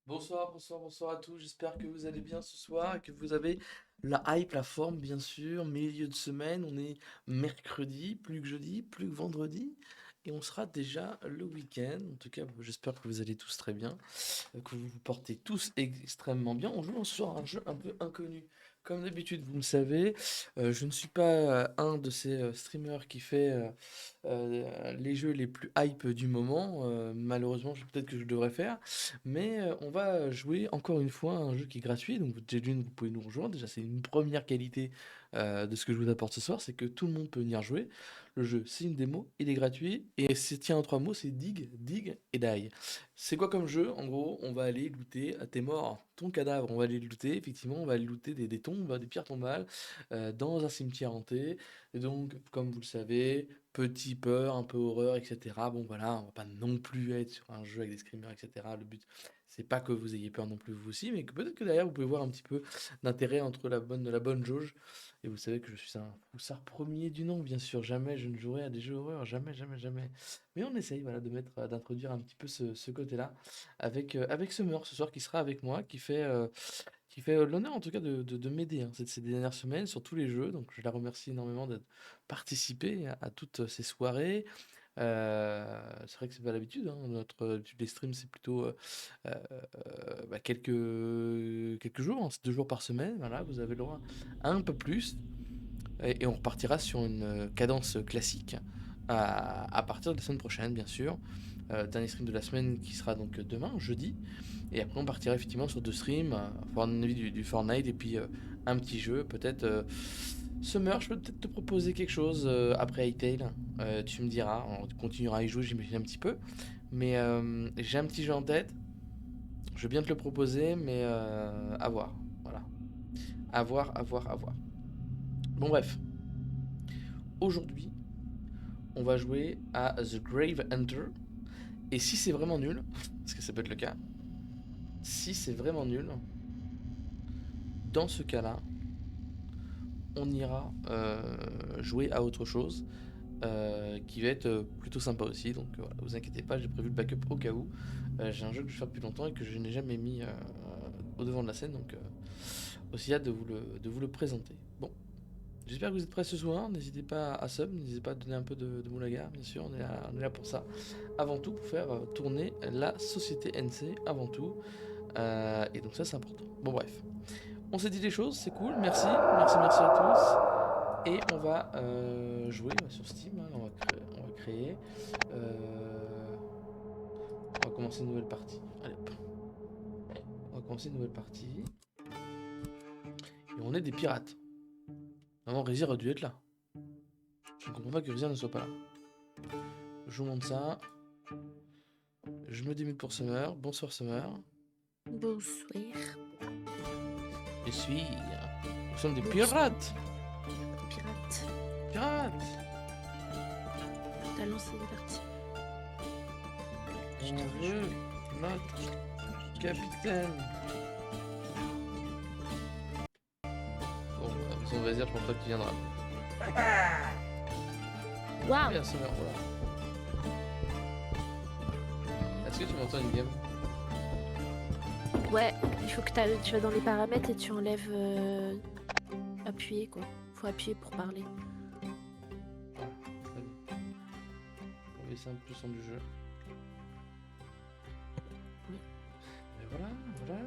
Bonsoir, bonsoir, bonsoir à tous. J'espère que vous allez bien ce soir et que vous avez la hype, la forme, bien sûr. Milieu de semaine, on est mercredi, plus que jeudi, plus que vendredi. Et on sera déjà le week-end. En tout cas, j'espère que vous allez tous très bien, que vous vous portez tous extrêmement bien. On joue sur un jeu un peu inconnu. Comme d'habitude, vous le savez, je ne suis pas un de ces streamers qui fait les jeux les plus hype du moment. Malheureusement, peut-être que je devrais faire. Mais on va jouer encore une fois à un jeu qui est gratuit. Donc, déjà d'une, vous pouvez nous rejoindre. Déjà, c'est une première qualité de ce que je vous apporte ce soir, c'est que tout le monde peut venir jouer. Le jeu, c'est une démo, il est gratuit. Et c'est, tiens, en trois mots, c'est dig, dig et die. C'est quoi comme jeu? En gros, on va aller looter, t'es mort, ton cadavre, on va aller le looter, effectivement, on va aller looter des tombes, des pierres tombales, dans un cimetière hanté. Et donc, comme vous le savez, petit peur, un peu horreur, etc. Bon voilà, on va pas non plus être sur un jeu avec des screamers, etc. Le but, c'est pas que vous ayez peur non plus vous aussi, mais que peut-être que derrière, vous pouvez voir un petit peu d'intérêt entre la bonne jauge. Et vous savez que je suis un foussard premier du nom, bien sûr. Jamais je ne jouerai à des jeux horreur, jamais, jamais, jamais. Mais on essaye, voilà, d'introduire un petit peu ce côté-là avec Summer ce soir qui sera avec moi, qui fait l'honneur en tout cas de m'aider hein, ces dernières semaines sur tous les jeux. Donc je la remercie énormément d'être participé à toutes ces soirées. C'est vrai que c'est pas l'habitude, hein. Notre habitude des streams, c'est plutôt quelques jours, hein, c'est 2 jours par semaine. Voilà, vous avez le droit à un peu plus. Et on repartira sur une cadence classique à partir de la semaine prochaine, bien sûr. Dernier stream de la semaine qui sera donc demain, jeudi. Et après, on partira effectivement sur 2 streams, pour un avis du Fortnite et puis un petit jeu. Peut-être Summer, je peux peut-être te proposer quelque chose après Hytale. Tu me diras, on continuera à y jouer, j'imagine un petit peu. Mais j'ai un petit jeu en tête. Je veux bien te le proposer, mais à voir. Voilà. À voir, à voir, à voir. Bon, bref. Aujourd'hui, on va jouer à The Grave Hunter. Et si c'est vraiment nul, parce que ça peut être le cas, si c'est vraiment nul, dans ce cas-là, on ira jouer à autre chose qui va être plutôt sympa aussi. Donc voilà, vous inquiétez pas, j'ai prévu le backup au cas où. J'ai un jeu que je fais depuis longtemps et que je n'ai jamais mis au devant de la scène, donc aussi hâte de vous le présenter. Bon, j'espère que vous êtes prêts ce soir. N'hésitez pas à sub, n'hésitez pas à donner un peu de moulaga, bien sûr, on est là pour ça. Avant tout, pour faire tourner la société NC, avant tout. Et donc ça, c'est important. Bon, bref. On s'est dit des choses, c'est cool, merci, merci, merci à tous. Et on va jouer sur Steam, hein, on va créer. On va commencer une nouvelle partie. Allez hop. On va commencer une nouvelle partie. Et on est des pirates. Vraiment, Rézir aurait dû être là. Je ne comprends pas que Rézir ne soit pas là. Je vous montre ça. Je me démute pour Summer. Bonsoir Summer. Bonsoir. Je suis. Nous sommes des Bonsoir. pirates. Pirate. Pirates. T'as lancé une partie. Je te On rejoins. veut notre capitaine. Bon, de toute façon, Rézir, je pense pas que tu viendras. Waouh. Bien Summer, voilà. Est-ce que tu m'entends une game? Ouais, il faut que tu vas dans les paramètres et tu enlèves appuyer quoi. Faut appuyer pour parler. Voilà, très bien. On va baisser un peu le son du jeu. Oui. Et voilà, voilà.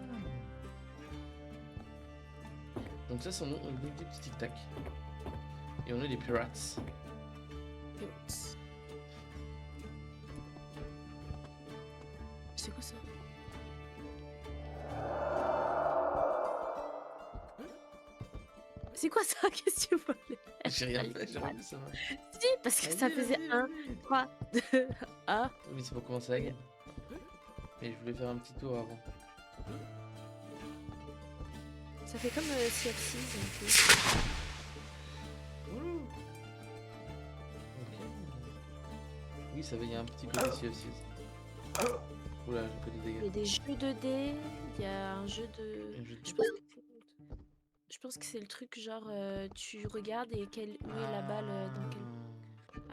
Donc ça, c'est nos des petits tic-tac. Et on est des pirates. Oups. C'est quoi ça? C'est quoi ça? Qu'est-ce que tu voulais? J'ai rien fait, j'ai rien fait, ça va. Si, parce que ça Vas-y, faisait vas-y, 1, vas-y. 3, 2, 1. Oui, mais c'est pour commencer la game. Mais je voulais faire un petit tour avant. Ça fait comme Sea of Thieves un peu. Ouh. Ok. Oui, ça va, il y a un petit côté Sea of Thieves. Oula, j'ai pris des Il y dégâts. a des jeux de dés, il y a un jeu de... Un jeu de Je dés. pense que Je pense que c'est le truc genre tu regardes et où est la balle dans quel.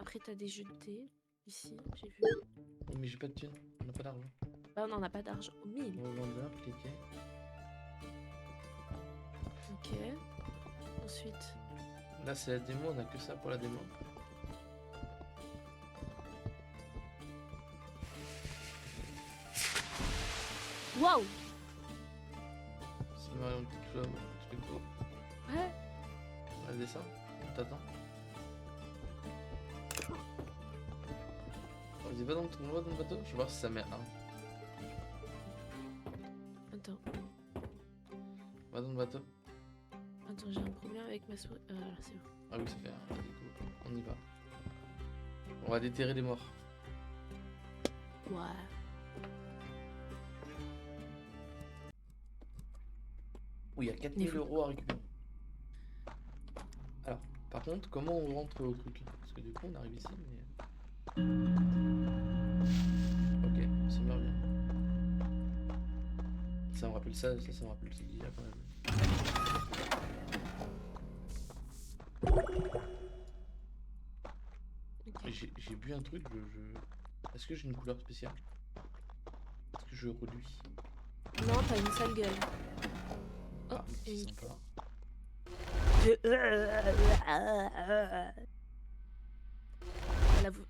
Après t'as des jeux de dés ici, j'ai vu. Oui, mais j'ai pas de thunes, on n'a pas d'argent. Bah, on n'en a pas d'argent. 1000. Revendeur, cliquez. Ok. Ensuite. Là, c'est la démo, on a que ça pour la démo. Waouh! C'est Marion Petit Club, truc beau. Ouais. Ouais, descend, on t'attend. Vas-y, va dans le tournoi, dans le bateau. Je vais voir si ça met 1. Attends. Va dans le bateau. Attends, j'ai un problème avec ma souris. Là, c'est bon. Ah oui, ça fait 1. Du coup, on y va. On va déterrer les morts. Ouais. Oui, il y a 4000 € à récupérer. Alors, par contre, comment on rentre au truc? Parce que du coup, on arrive ici, mais... Ok, ça me revient. Ça me rappelle ça me rappelle ce qu'il y a quand même. Ok. J'ai bu un truc, Est-ce que j'ai une couleur spéciale? Est-ce que je reluis? Non, t'as une sale gueule. Oh, Ah, c'est une... sympa.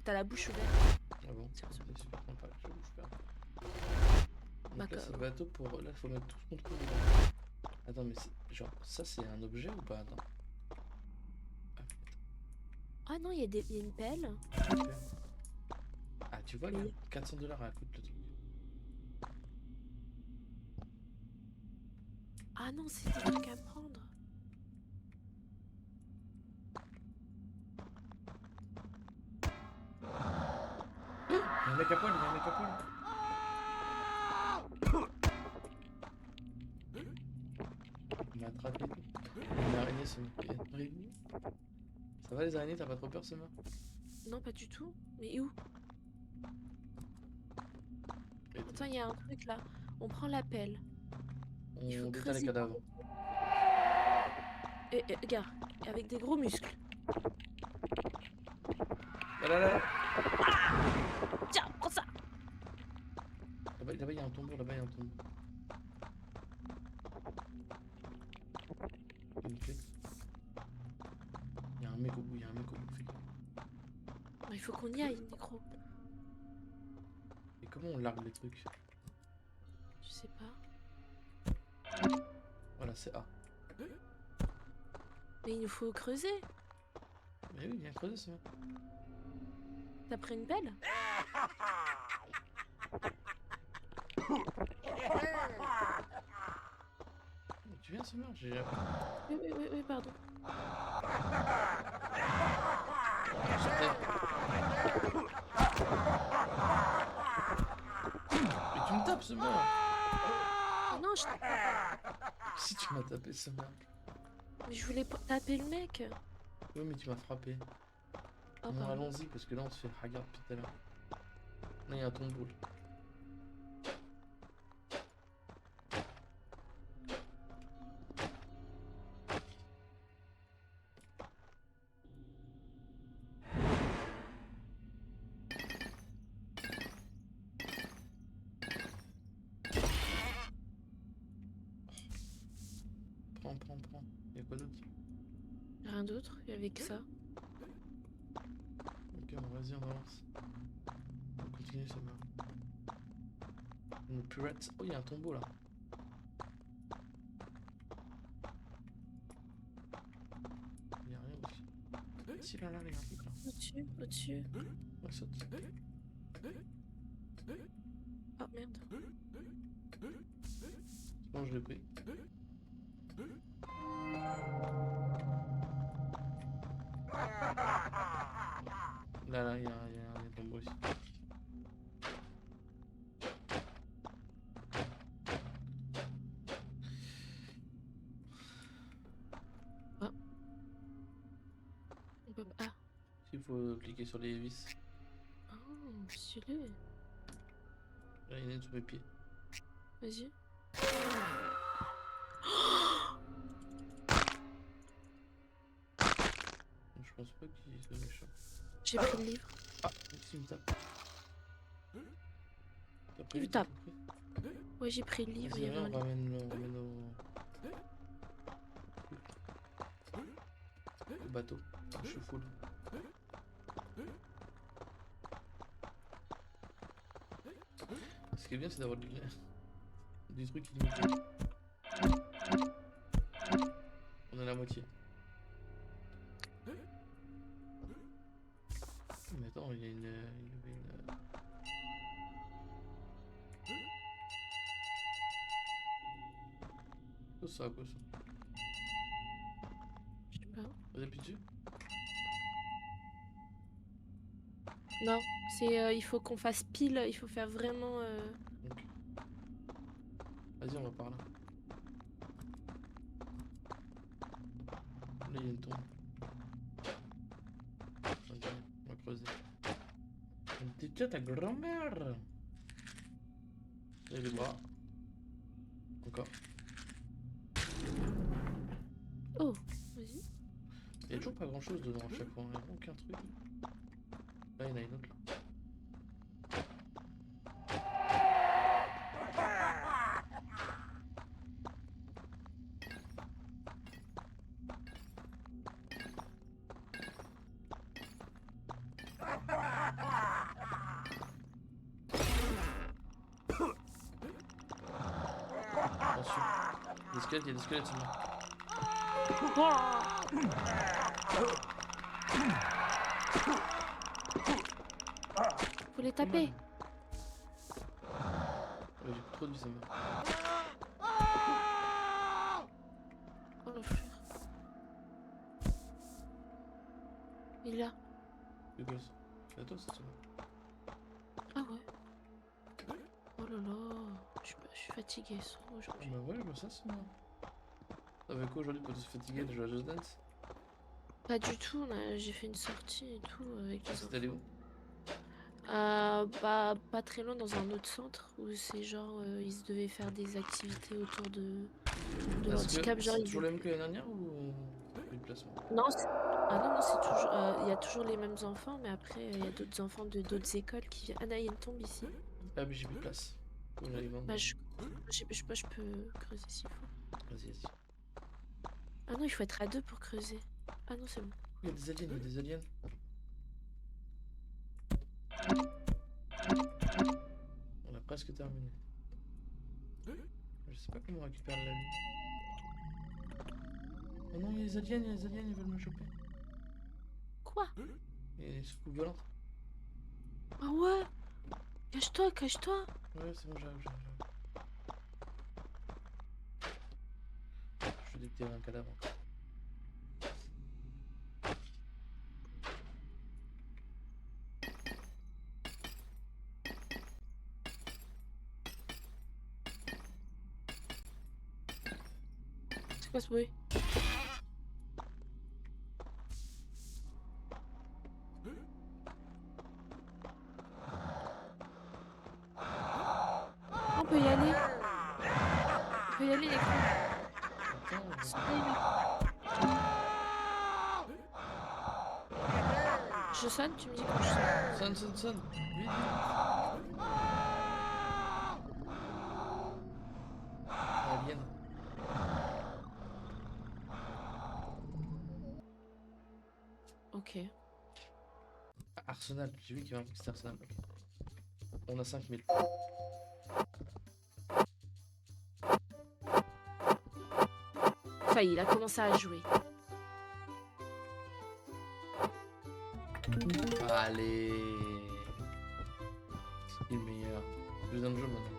T'as la bouche ouverte. Ah bon? C'est C'est super sympa, je bouge pas. Donc là, D'accord. c'est le bateau pour... Là, faut mettre tout ce qu'on trouve dedans. Attends, mais c'est... Genre, ça, c'est un objet ou pas? Attends. Ah non, il y a une pelle. Super. Ah, tu vois, Mais- 400 $ à coûte le truc. Ah non, c'est des trucs à prendre. Il y a un mec à poil, il y a un mec à poil. Il m'a attrapé. Une araignée, ce mec. Il y a une araignée. Ça va les araignées, t'as pas trop peur, ce mec? Non, pas du tout. Mais où? Attends, il y a un truc là. On prend la pelle. Il faut On détale les creuser. cadavres. Et regarde, avec des gros muscles. Ah là là là. Tiens, prends ça. Là-bas, il y a un tombeau, là-bas, il y a un tombeau. Une clé. Il y a un mec au bout, il y a un mec au bout. Fais gaffe. Il faut qu'on y aille, Nécro. Et comment on largue les trucs? Je sais pas. Voilà, c'est A. Mais il nous faut creuser. Mais oui, il vient creuser, ce mec. T'as pris une pelle? Tu viens, ce mec? J'ai... Oui, pardon. Mais tu me tapes, ce mec! Oh non, Si tu m'as tapé, ce mec. mais je voulais pas taper le mec. Oui, mais tu m'as frappé. Oh, Bon, pardon. allons-y, parce que là, on se fait hagar depuis tout à l'heure. Là, il y a un tombeau. Là. Prends. Il y a quoi d'autre? Rien d'autre, il y avait que ça. Ok, bon, vas-y, on avance. On continue, ça meurt. Une pirate. Oh, il y a un tombeau là. Il y a rien aussi. Si, là, il y a un truc là. Au-dessus. On saute. Oh merde. Bon, je l'ai pris. Là, il y a un tombeau ici. Oh. On peut pas. Ah. Il faut cliquer sur les vis. Oh, stylé. Là, il y en a une sous mes pieds. Vas-y. Je pense pas qu'il soit méchant. J'ai pris le livre. Ah, ici, il me tape. T'as pris, Il t'as tape. tout pris. Ouais, j'ai pris le livre, il Vas-y, y avait viens, un on livre. ramène au bateau. Je suis full. Ce qui est bien, c'est d'avoir des trucs illimités. On a la moitié. Mais attends, il y a il y avait une... Quoi ça, quoi ça? Je sais pas. Vas-y, appuie dessus. Non, c'est il faut qu'on fasse pile, il faut faire vraiment. Ok. Vas-y, on va par là. Là, il y a une tombe. Ok, on va creuser. T'es déjà ta grand-mère. Il y a les bras. Encore. Oh, vas-y. Il y a toujours pas grand-chose dedans à chaque fois. Il y a vraiment aucun truc. Là, il y en a une autre là. Attention. Des squelettes, il y a des squelettes, c'est moi. Faut les Pas mal. taper. Ouais, j'ai trop de vie, ça me. Oh l'enfer. Il est là. C'est quoi ça? C'est à toi, ça, c'est moi. Ah ouais. Oh là là. Je suis fatiguée aujourd'hui. Bah ouais, bah ça, c'est moi. T'avais quoi aujourd'hui pour te fatiguer de jouer à Just Dance? Pas du tout, j'ai fait une sortie et tout avec les C'était allé enfants. où? Bah, pas très loin dans un autre centre où c'est genre ils devaient faire des activités autour de Est-ce que l'handicap. Genre c'est ils toujours le même étaient. que l'année dernière ou une placement? Non, ah non, non, c'est toujours. Il y a toujours les mêmes enfants, mais après il y a d'autres enfants de d'autres écoles qui viennent. Ah non, il y a une tombe ici. Ah, mais j'ai plus de place. Faut que j'aille vendre. Bah, je sais pas, je peux creuser s'il faut. Vas-y, vas-y. Ah non, il faut être à deux pour creuser. Ah non, c'est bon. Il y a des aliens, il y a des aliens. On a presque terminé. Je sais pas comment on récupère la lune. Oh non, il y a des aliens, il y a des aliens, ils veulent me choper. Quoi? Il y a des soucoupes volantes. Ah ouais? Cache-toi, cache-toi. Ouais, c'est bon, j'arrive. Je vais déterrer un cadavre. C'est quoi ce bruit? On peut y aller. On peut y aller, les gars. Attends, Je sonne, tu me dis quand je sonne. sonne. Vite, vite. Alien. Ok. Arsenal, j'ai vu qu'il y avait un truc, c'était Arsenal. Ok. On a 5000. Ça y est, il a commencé à jouer. Allez. C'est le meilleur. Deuxième jeu maintenant.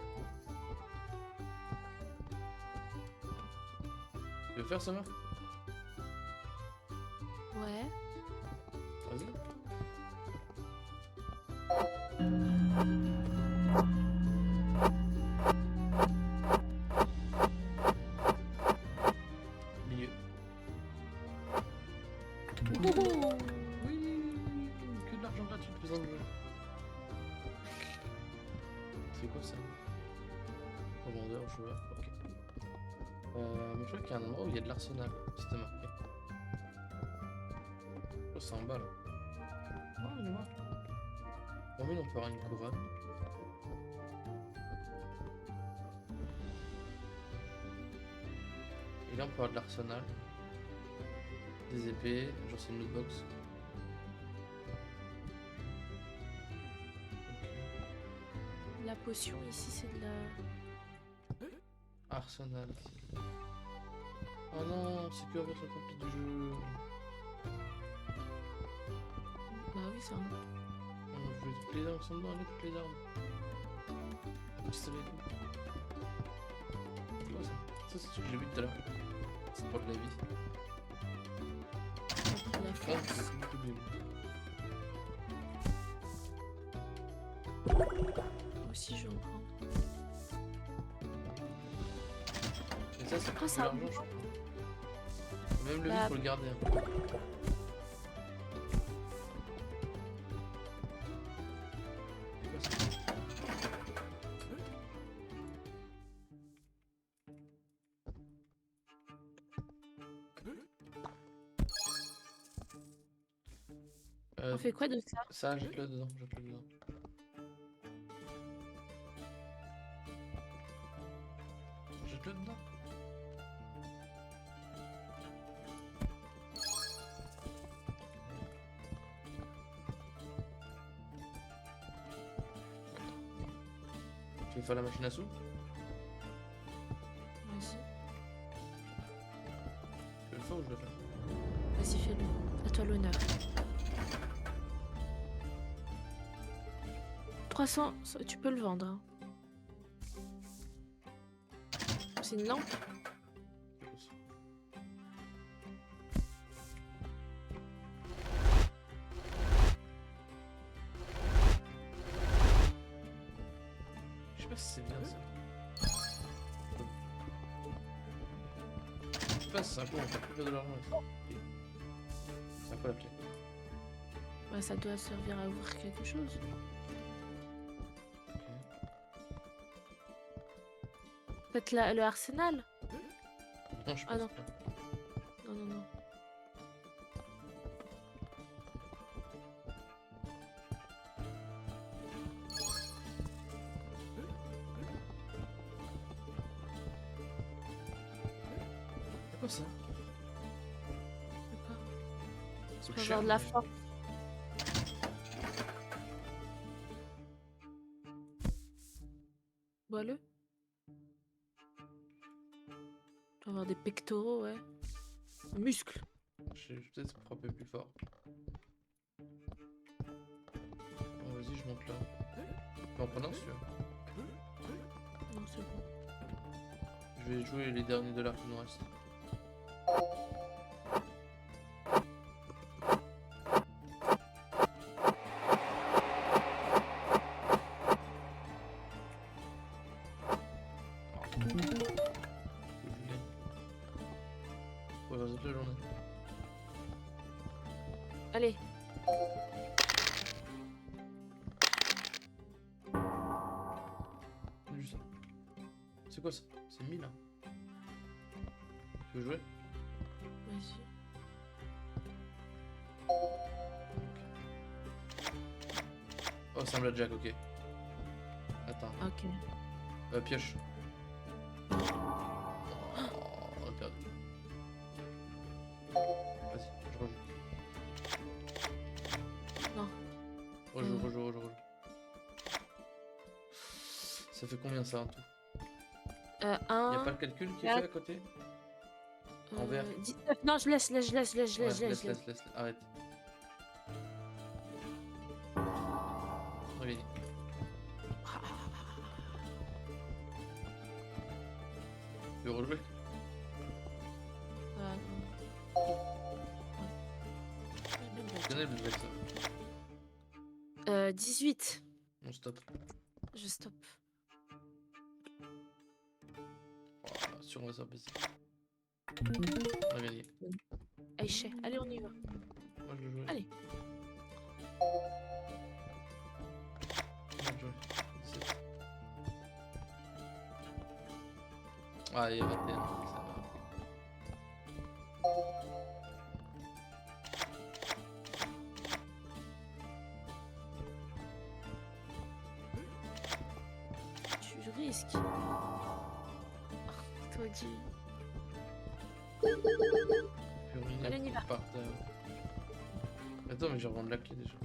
Tu veux faire ça, meuf? Ouais. Vas-y. Milieu. Ouhou. Oui, que de l'argent gratuit faisant le jeu. C'est quoi ça? Commandeur, joueur, ok. Mais je crois qu'il y a un endroit où il y a de l'arsenal. C'était marqué. Oh, c'est en bas là. Oh, il est mort. Bon, mais on peut avoir une couronne. Et là, on peut avoir de l'arsenal. Des épées, genre c'est une loot box. La potion ici, c'est de la... Arsenal. Oh non, c'est que sur le tapis du jeu. Bah oui, ça. On voulait toutes les armes qui sont dedans, allez, toutes les armes. Pistolet et tout. C'est quoi ça? Ça, c'est ce que j'ai vu tout à l'heure. C'est pas de la vie. La Ah, force. c'est beaucoup de vie. Moi aussi, je vais en prendre. Et ça, c'est Ah, pour ça. l'argent, je crois. Même le Bah, vide, faut le garder. Hein. C'est quoi ça? on fait quoi de ça? Ça, jette-le dedans, jette-le dedans. Jette-le dedans. Tu veux faire la machine à sous? Vas-y. Tu veux le faire ou je le fais? Vas-y, fais-le. À toi l'honneur. 300, tu peux le vendre. Hein. C'est une lampe? Je sais pas si c'est bien ça. Je sais pas si c'est un coup, on fait plus de l'argent avec ça. C'est quoi la clé? Bah, ça doit servir à ouvrir quelque chose. Peut-être le arsenal? Non, je pense Ah non. pas. Non, non, non. C'est quoi ça? D'accord. C'est On va cher, avoir de la mais- force. Bois-le. Tu vas avoir des pectoraux, ouais. Muscles. Je vais peut-être frapper plus fort. Bon, vas-y, je monte là. Tu peux en prendre un si tu veux. Non, c'est bon. Je vais jouer les derniers dollars qui nous restent. On va faire toute la journée. Allez. Juste ça. C'est quoi ça? C'est 1000 là. Tu veux jouer? Vas-y. Oh, c'est un blackjack, ok. Attends. Ok. Pioche. Oh, on a perdu. Vas-y, je rejoue. Non. Rejoue. Ça fait combien ça en tout? Y a Un. pas le calcul qui est quatre, fait à côté? En vert. 19. Non, je laisse. Ouais, laisse. Arrête. Regarde. Tu veux rejouer? Non. Je connais le blackjack ça. 18. On stop. Je stoppe. Oh, sûr, on va s'abaisser. On a gagné. Aïché. Allez, on y va. Moi je vais jouer. Allez. Moi je joue. 17. Ah, il y a 21. Ça va. Tu risques. Toi, dis. Purée, Allez, on y va. par terre. Attends, mais je vais revendre la clé déjà.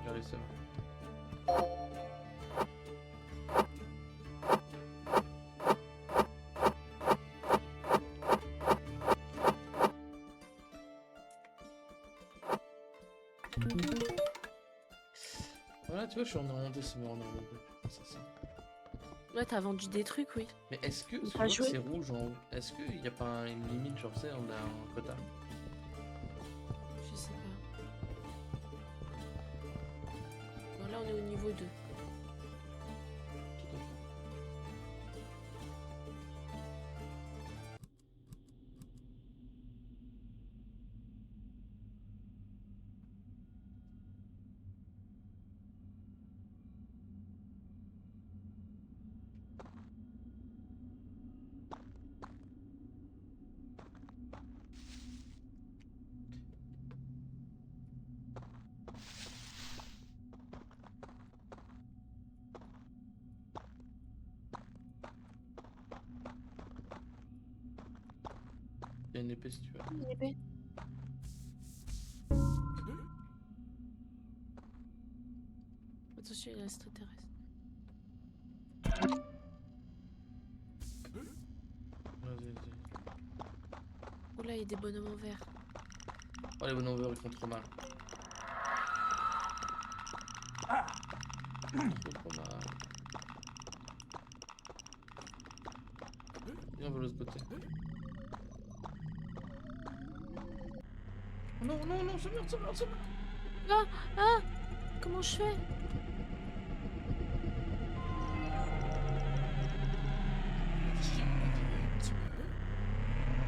J'ai réussi à... Voilà, tu vois, je suis en remonté, c'est en remonté. C'est ça. Ouais, t'as vendu des trucs, oui. Mais est-ce que, T'as je vois que joué? c'est rouge en haut, est-ce qu'il n'y a pas une limite, genre, tu sais, on a un quota? Je sais pas. Bon, là, on est au niveau 2. Tout à fait. Il y a une épée si tu veux. Une épée. Attention, il y a l'extraterrestre. Vas-y. Oh là, il y a des bonhommes en verre. Oh, les bonhommes verts, ils font trop mal. Trop mal. Viens, on va de l'autre côté. Oh non, non, non, ça meurt. Ah! Ah! Comment je fais?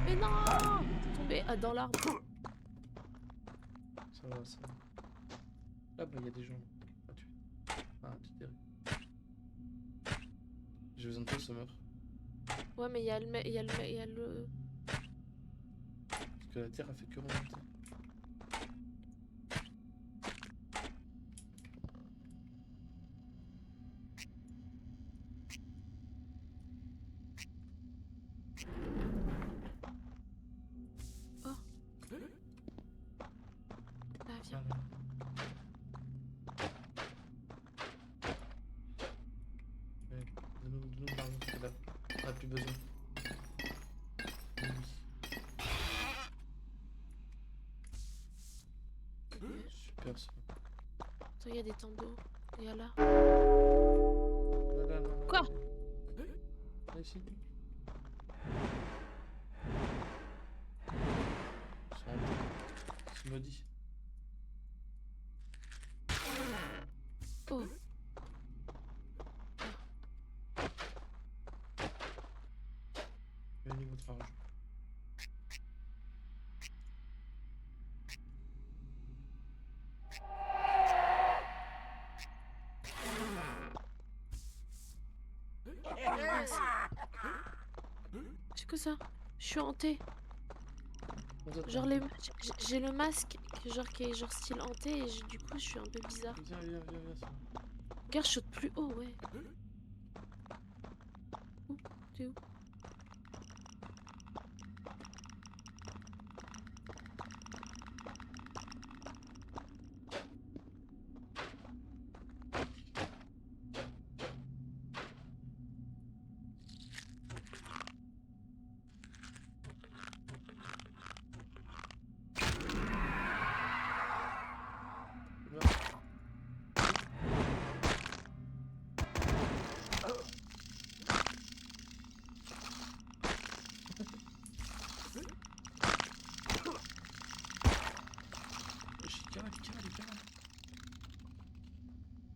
Mais non! Tombé dans l'arbre. Ça va. Là-bas, il y a des gens. Ah, tu t'es... J'ai besoin de toi, Summer. Ouais, mais il y a le... Parce que la terre a fait que remonter. Oh! Ah, viens. Ouais, de nous l'arme, là. On a plus besoin. Oui. Super, ça. Attends, il y a des tambours. Il y a là. Là. Quoi? Là, ici. C'est maudit. Oh! Gagnez votre argent. C'est que ça? Je suis hantée. Attends, Genre j'ai le masque genre qui est genre style hanté et du coup je suis un peu bizarre. Viens, ça. Regarde, je saute plus haut, ouais. Où? T'es où?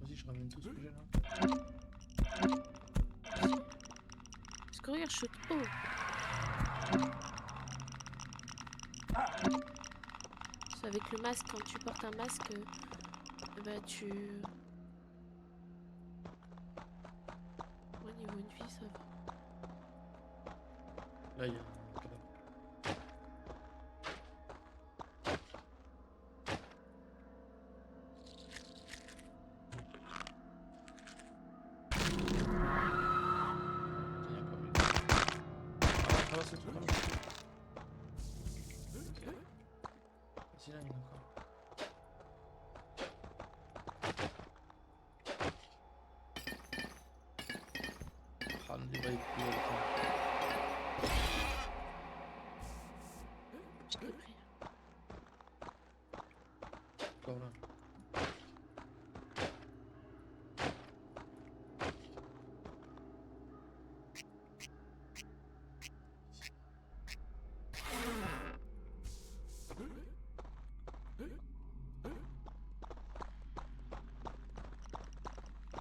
Vas-y, je ramène tout ce que j'ai là. Parce que regarde, je saute haut. C'est avec le masque, quand tu portes un masque, bah tu... Au niveau de vie, ça va. Là, il y a un cadavre. Il y a pas mieux. Ah, c'est tout. Vas-y, là, il y en a encore. Ah, ne débraille plus. Je t'ai pris. Encore là.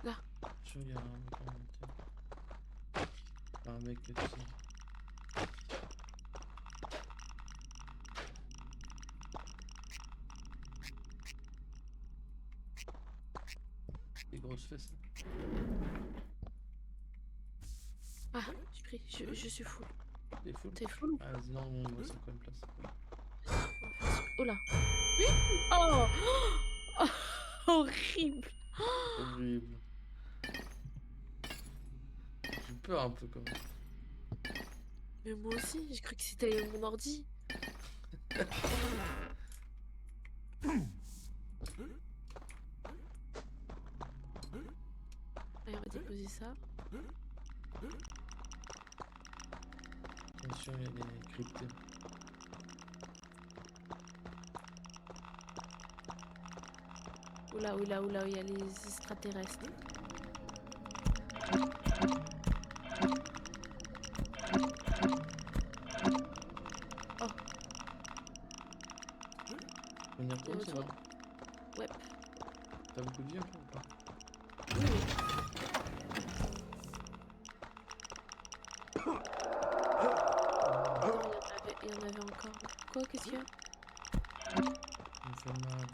Là. Je vois, il y a un mec en montagne. Un mec qui est ici. Des grosses fesses. Ah, j'ai pris. Je suis full. Des foules. T'es full? Ah, vas-y, non, on voit c'est quoi une place. Oh là. Oh, oh, horrible. Horrible. J'ai peur un peu quand même. Mais moi aussi, j'ai cru que c'était mon ordi. Allez, on va déposer ça. Attention, il y a des cryptés. Oula, oula, oula, il y a les extraterrestres. Oh, On y retourne, Et ça retourne. va? ouais. T'as beaucoup de vie un peu ou pas? Oui, oui. Non, il y en avait encore. Quoi, qu'est-ce qu'il y a? Ça me fait mal.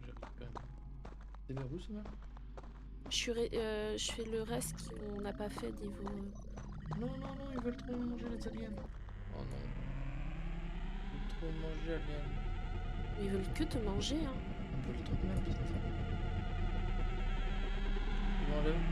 J'ai récupéré. C'est vers où ça va? Je fais le reste qu'on n'a pas fait niveau. Non, non, non, ils veulent trop manger les aliens. Oh non. Ils veulent trop manger aliens. Ils veulent que te manger, hein. Ils veulent trop. Merde, putain, ça. Ils m'enlèvent.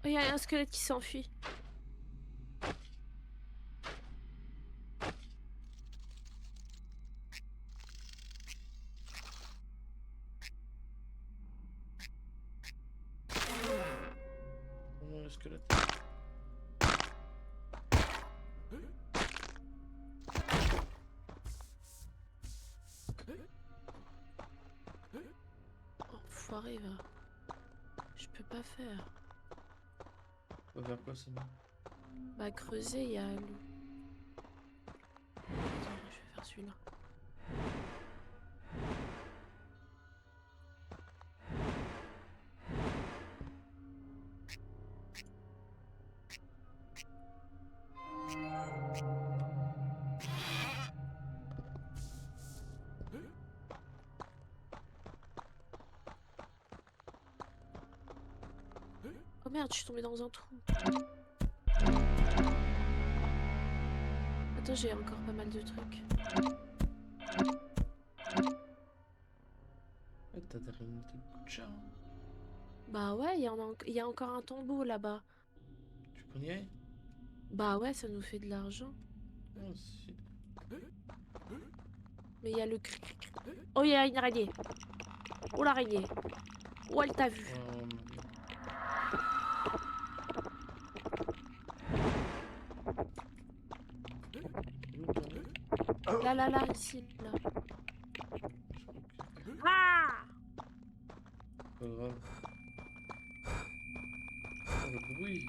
Oh, il y a un squelette qui s'enfuit. Oh non, le squelette. Enfoiré, va. Je peux pas faire. On va faire quoi, ça? Bah, creuser, il y a l'eau. Attends, je vais faire celui-là. Oh merde, je suis tombée dans un trou. Attends, j'ai encore pas mal de trucs. Ouais, t'as des réunités de coup de chat, hein. Bah ouais, il y a encore un tombeau là-bas. Tu peux y aller? Bah ouais, ça nous fait de l'argent. Oh, si. Mais il y a le cric. Oh, il y a une araignée. Oh, l'araignée. Oh, elle t'a vu. Oh mon dieu. Où t'en es? Là, là, là, ici, là. Je recule. Ah! pas grave. Oh, le bruit.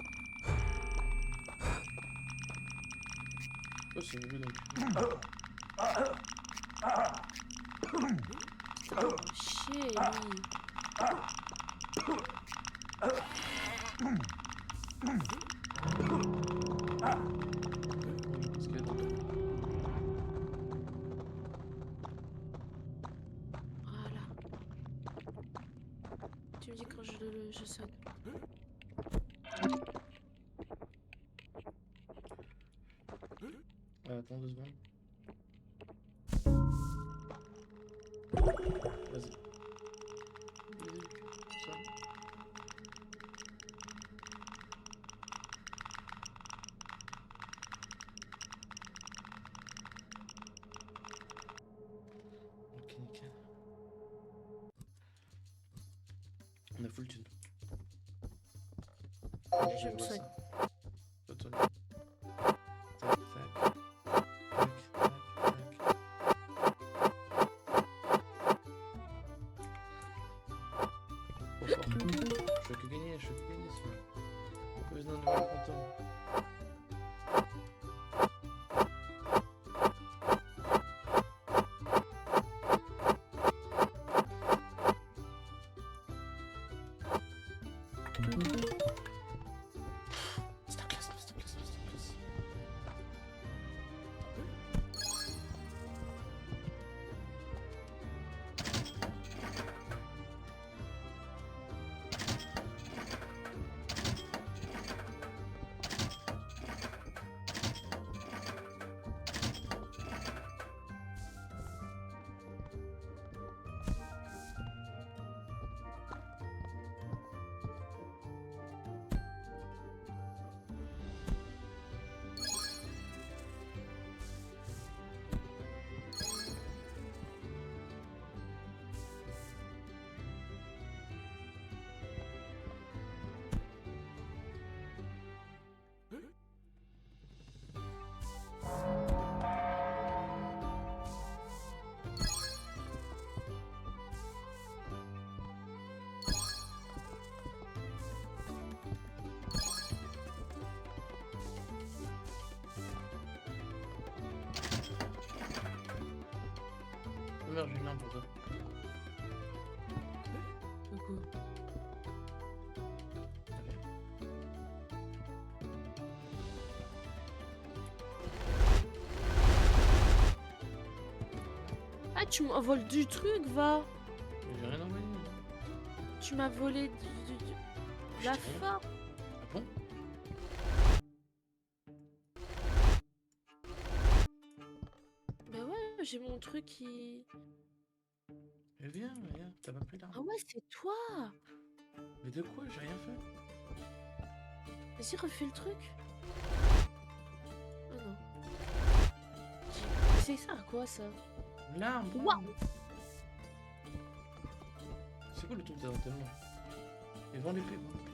Oh, c'est le bruit donc. Chier, lui. Qu'est-ce qu'il y a donc? Voilà. Tu me dis quand je sonne. Attends 2 secondes. Vas-y. Ça. Ok, nickel. On a full tune. Je me vois soigne. ça. Toi, toi. Tac, tac. Tac, tac, tac. Trop fort. Je fais que gagner celui-là. Pas besoin de nouveau compteur. Masterclass, masterclass, masterclass. Merde, j'ai une arme pour toi. Coucou. Ah, tu m'envoles du truc, va. Mais j'ai rien envoyé. Tu m'as volé la Je t'ai rien- forme. Ah bon? Bah ouais, j'ai mon truc qui... Mais viens, viens, t'as pas pris l'arme. Ah ouais, c'est toi. Mais de quoi? J'ai rien fait. Vas-y, refais le truc. Ah non. C'est ça, à quoi ça? L'arme! Waouh. C'est quoi le truc d'avoir tellement? Et vends l'épée, vends l'épée.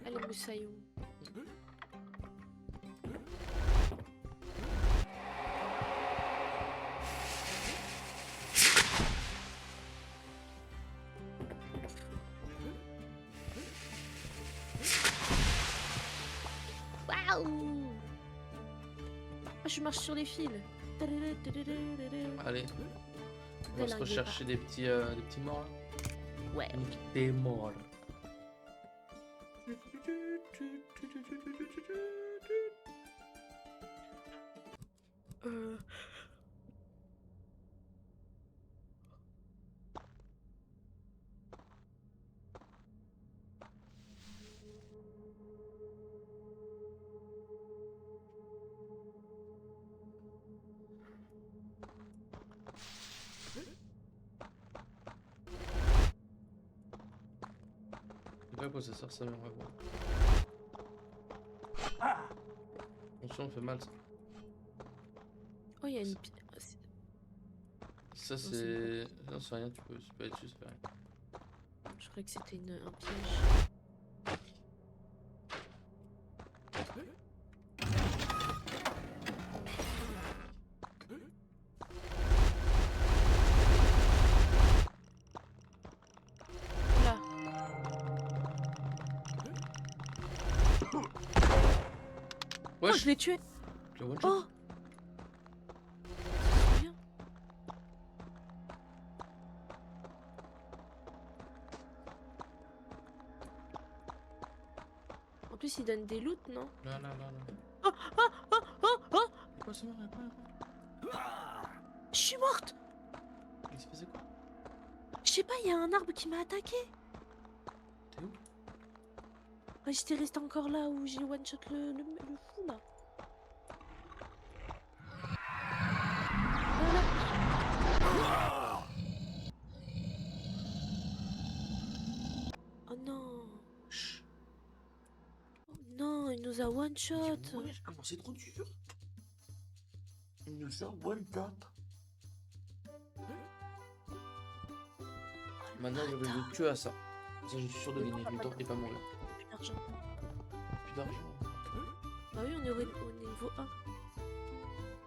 Allez, moussaillon. Waouh. Ah, je marche sur les fils. Allez, on va se Délingué, rechercher des petits morts là. Ouais. Nique des morts là. Euh... Je sais pas à quoi ça sert ça, mais on va voir. Attention, on fait mal ça. Oh, il y a une... Ça c'est c'est... Non c'est rien, tu peux être dessus, c'est pas rien. Je croyais que c'était un piège. Là. Oh, Wesh, je l'ai tué. tu l'as one shot. Oh, c'est bien. En plus, il donne des loots, non? Là. Oh, oh, oh, oh, oh. Quoi, c'est mort, Je suis morte. il s'est passé quoi? Je sais pas, il y a un arbre qui m'a attaqué. T'es où? Ouais, j'étais restée encore là où j'ai one shot le fou là. Voilà. Oh non. Chut. Oh non, il nous a one shot. Ouais, comment c'est trop dur. Il nous sort one tap. Maintenant, je vais bâtard. vous tuer à ça. Ça, je suis sûr de gagner du temps et pas mourir. Plus d'argent. Plus d'argent. Bah oui, on est au niveau 1.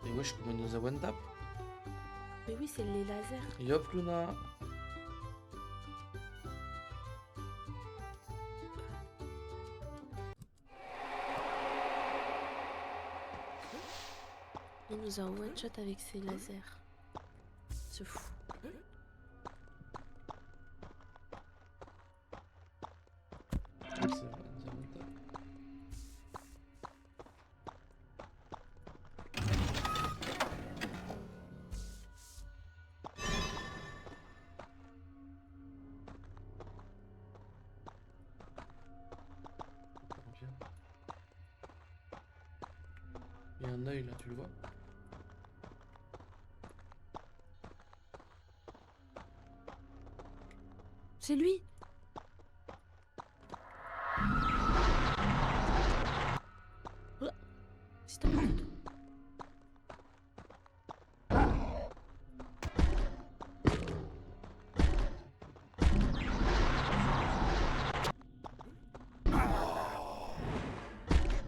Et wesh, comment il nous a one tap? Mais oui, c'est les lasers. Et hop, Luna. Il nous a one shot avec ses lasers. Ce fou. C'est vrai, il nous a one tap. Il y a un œil là, tu le vois? C'est lui. Oh, c'est un peu.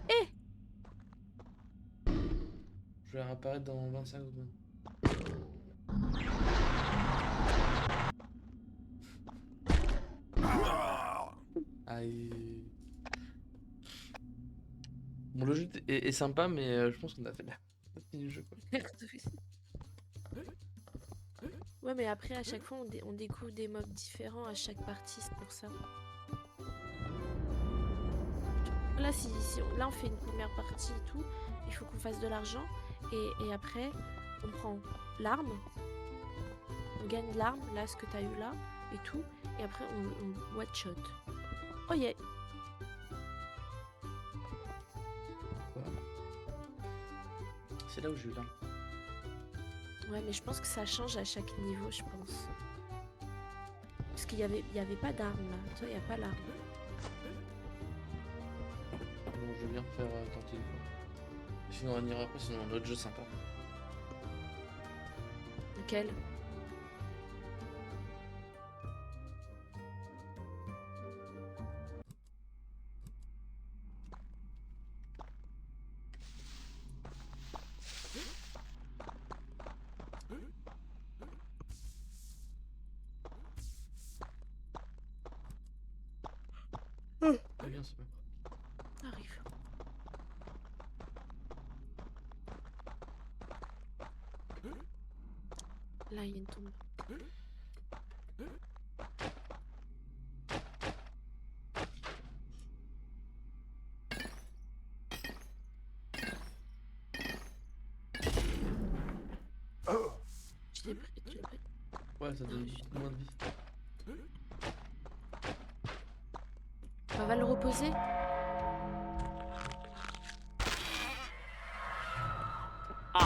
Eh, Je vais réapparaître dans 25 secondes. Aïe. Bon, le jeu est sympa, mais je pense qu'on a fait la partie du jeu, quoi. ouais, mais après, à chaque fois, on découvre des mobs différents à chaque partie, c'est pour ça. Là, là, on fait une première partie et tout, il faut qu'on fasse de l'argent. Et après, on prend l'arme, on gagne l'arme, là, ce que t'as eu là, et tout. Et après, on one shot. Oh yeah. Quoi? C'est là où j'ai eu l'arme. Ouais, mais je pense que ça change à chaque niveau, je pense. Parce qu'il y avait pas d'arme là. Toi, il n'y a pas l'arme. Bon, je veux bien refaire tenter une fois. Sinon, on ira après, sinon un autre jeu sympa. Lequel? Très bien, c'est pas grave. Arrive. Là, il y a une tombe. Tu l'es prêt? Tu l'es prêt? Ouais, ça donne beaucoup moins de vie. On va le reposer. Oh!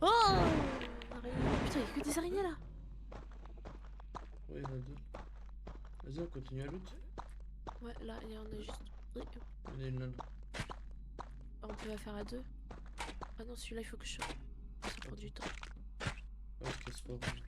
Oh! Araignée. Putain, il y a que des araignées là. Ouais, il y en a deux. Vas-y, on continue à loot. Ouais, là, il y en a juste. Oui. Il y en a une là. On peut la faire à deux. Ah non, celui-là, il faut que je... Ça prend du temps. Ouais, je casse pas, je l'ai.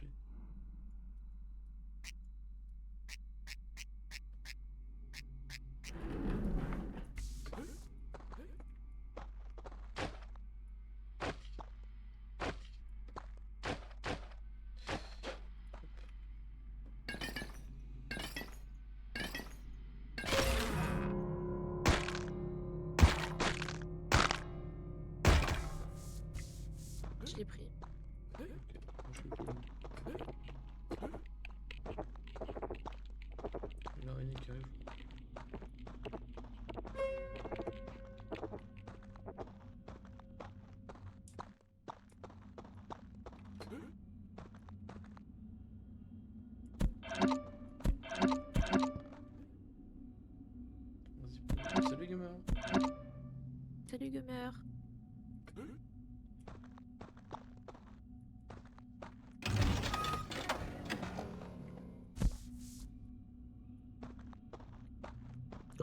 Je l'ai pris. Ok, moi, je l'ai pas eu. Une araignée qui arrive. Vas-y. Salut gamin. Salut, Gumer.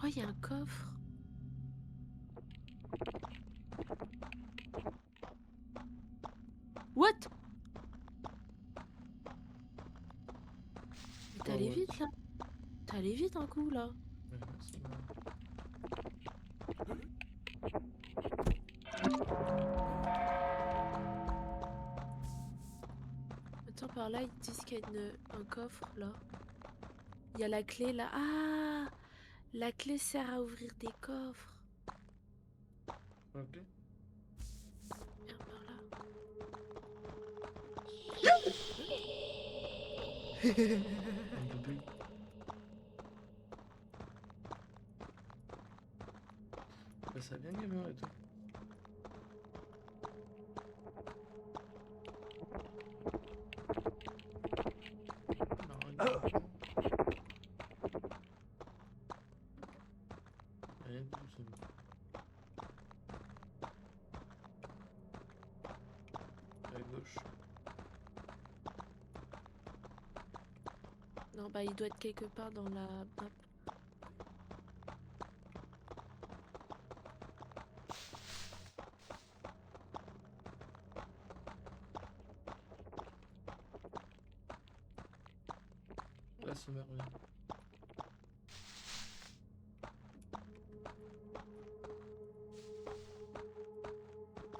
Oh, il y a un coffre. What? Mais t'es Oh, allé what? vite là. T'es allé vite un coup là. Ouais, merci, man. Attends, par là, ils disent qu'il y a un coffre là. Il y a la clé là. Ah! La clé sert à ouvrir des coffres. Ok. Viens par là. Un bébé. Bah, ça vient gamin et tout. L'araignée. Rien de tout, ça va. À gauche. Non, bah il doit être quelque part dans la map. Là, c'est merveilleux.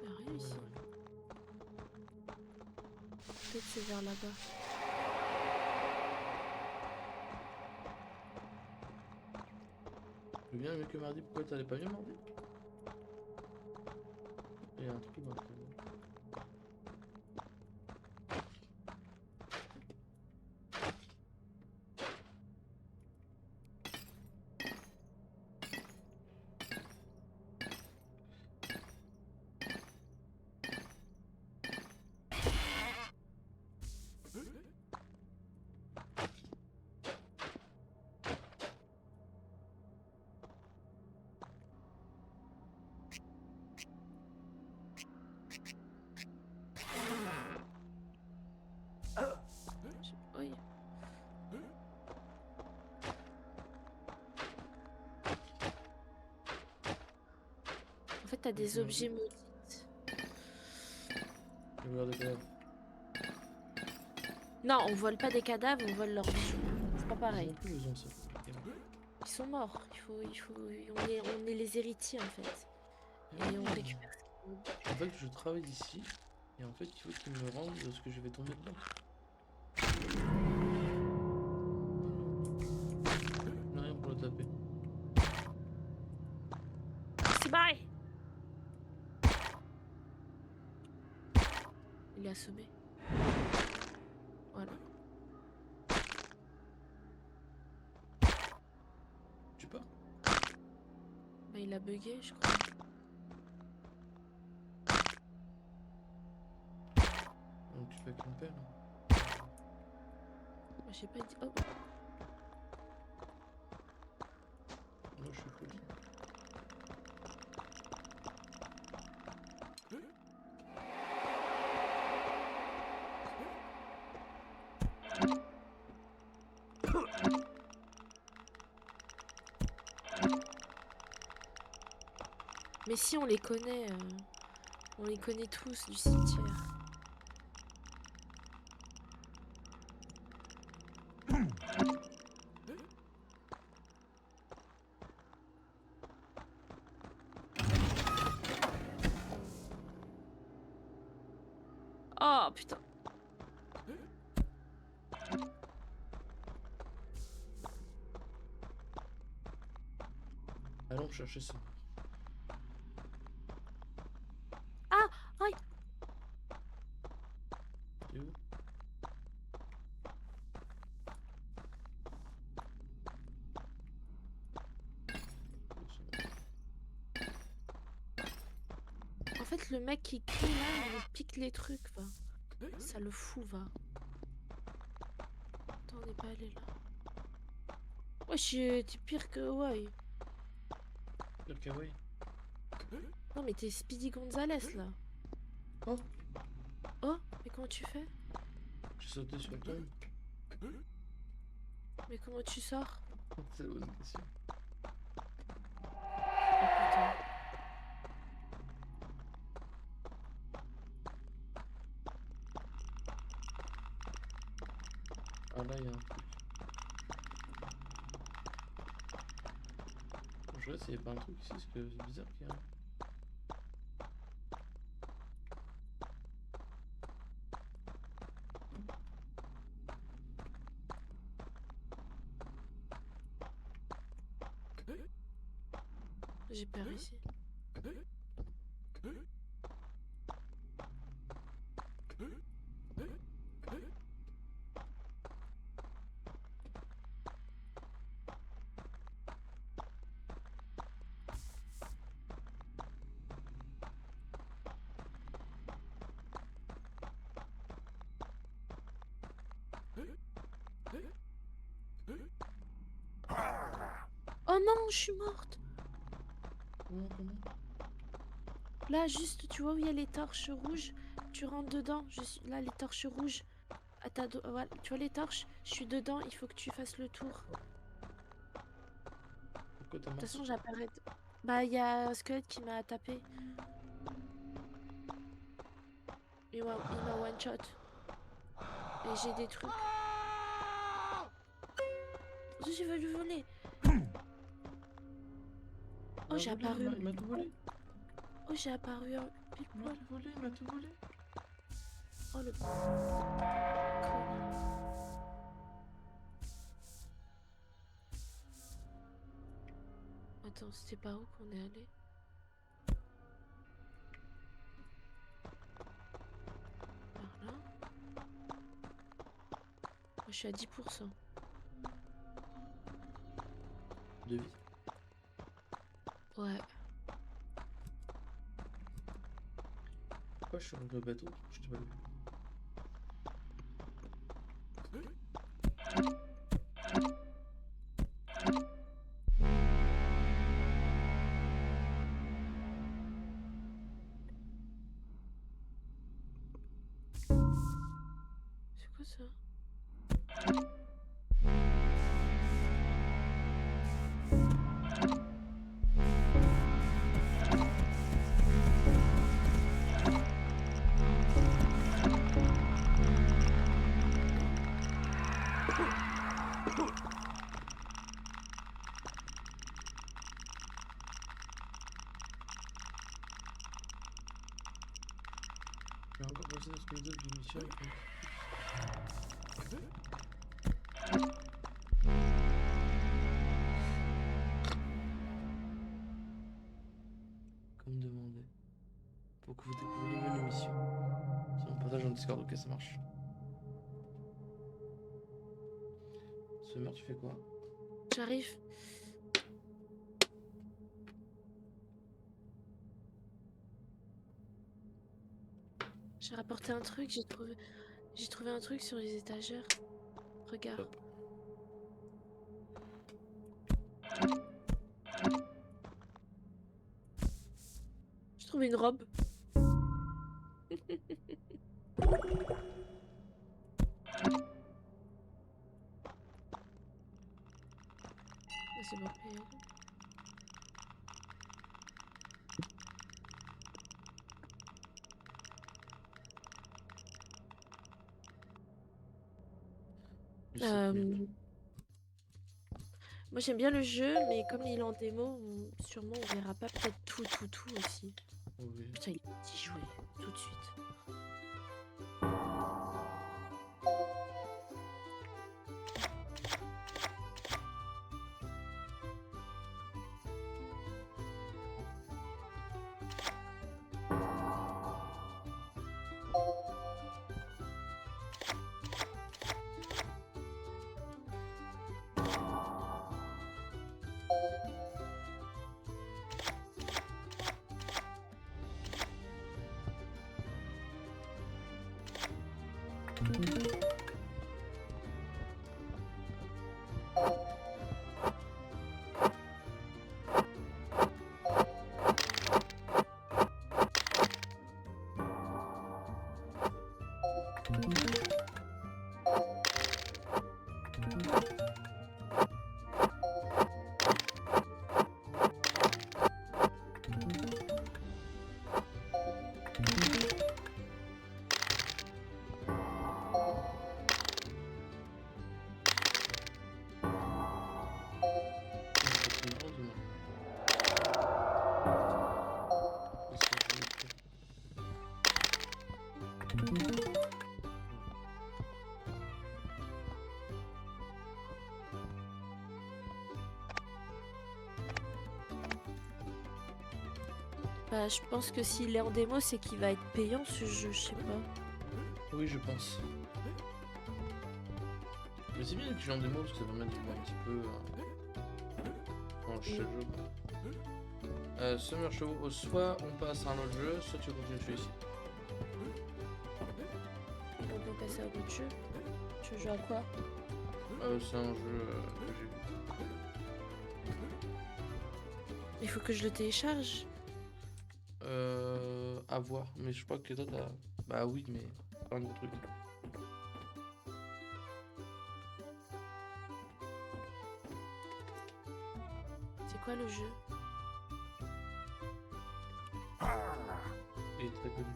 Il y a rien Ouais, ici. ouais. Peut-être c'est vers là-bas. Je veux bien mieux que mardi. Pourquoi t'allais pas mieux mardi? Il y a un trou dans le tableau. Oui. En fait, t'as des objets maudits. Le voleur de cadavres. Non, on vole pas des cadavres, on vole leurs bijoux. C'est pas Ils pareil. ont plus besoin de ça. Ils sont morts. On est les héritiers en fait. Et on récupère ce qu'ils ont. En fait, je travaille ici. Et en fait, il faut qu'ils me rendent ce que je vais tomber dedans. Je n'ai rien pour le taper. C'est barré! Il est assommé. Voilà. Tu pars? Bah, il a bugué, je crois. Donc tu fais avec une pelle. J'ai pas dit. Oh, Moi, je suis full. Mais si, on les connaît. On les connaît tous du cimetière. Oh putain. Allons chercher ce... Ah, aïe. C'est où? En fait, le mec qui crie là, il me pique les trucs, va. Ça le fout, va. Attends, on n'est pas allé là. Wesh, t'es pire que... Ouais. Ok, oui. Non, mais t'es Speedy Gonzalez, là. Oh, Oh, mais comment tu fais? j'ai sauté sur le tombe. Mais comment tu sors? C'est la bonne question. Oh putain. Ah là, il y a un truc. Je regarde s'il n'y a pas un truc ici, parce que c'est bizarre qu'il y a un... J'ai peur ici. Oh non, je suis morte. Comment? Là, juste, tu vois où il y a les torches rouges? Tu rentres dedans. Je suis... Là, les torches rouges. À ta voilà. Tu vois les torches? Je suis dedans, il faut que tu fasses le tour. Pourquoi t'es De toute mort? façon, j'apparaît... Bah, il y a un squelette qui m'a tapé. Il m'a one shot. Et j'ai des trucs. J'ai voulu voler. Oh, j'ai apparu. Il m'a tout volé. Oh, j'ai apparu pile Il m'a poil. tout volé, il m'a tout volé. Oh, le connard. Attends, c'était par où qu'on est allé? Par là? Moi, je suis à 10%. De vie. Ouais. Pourquoi je suis sur le bateau? Je t'ai pas vu. C'est quoi ça? J'ai encore passé dans ce méthode de mission. Comme demandé. Pour que vous découvriez mieux l'émission. C'est mon partage en Discord, ok, ça marche. Summer, tu fais quoi? J'arrive. J'ai rapporté un truc, j'ai trouvé un truc sur les étagères. Regarde. Hop. J'ai trouvé une robe. C'est bon, payer. Je sais plus. Euh, Moi j'aime bien le jeu, mais comme il est en démo, sûrement on verra pas peut-être tout aussi. Oui. Putain, il est petit joué, tout de suite. Bah, je pense que s'il est en démo, c'est qu'il va être payant ce jeu, je sais pas. Oui, je pense. Mais c'est bien que tu en démo parce que ça permet de jouer un petit peu en chaque jeu. Summer Show, soit on passe à un autre jeu, soit tu continues celui-ci. On peut passer à un autre jeu. Tu veux jouer à quoi? C'est un jeu que j'ai vu. Il faut que je le télécharge. À voir, mais je crois que toi t'as. Bah oui, mais pas un gros truc. C'est quoi le jeu? Il est très connu.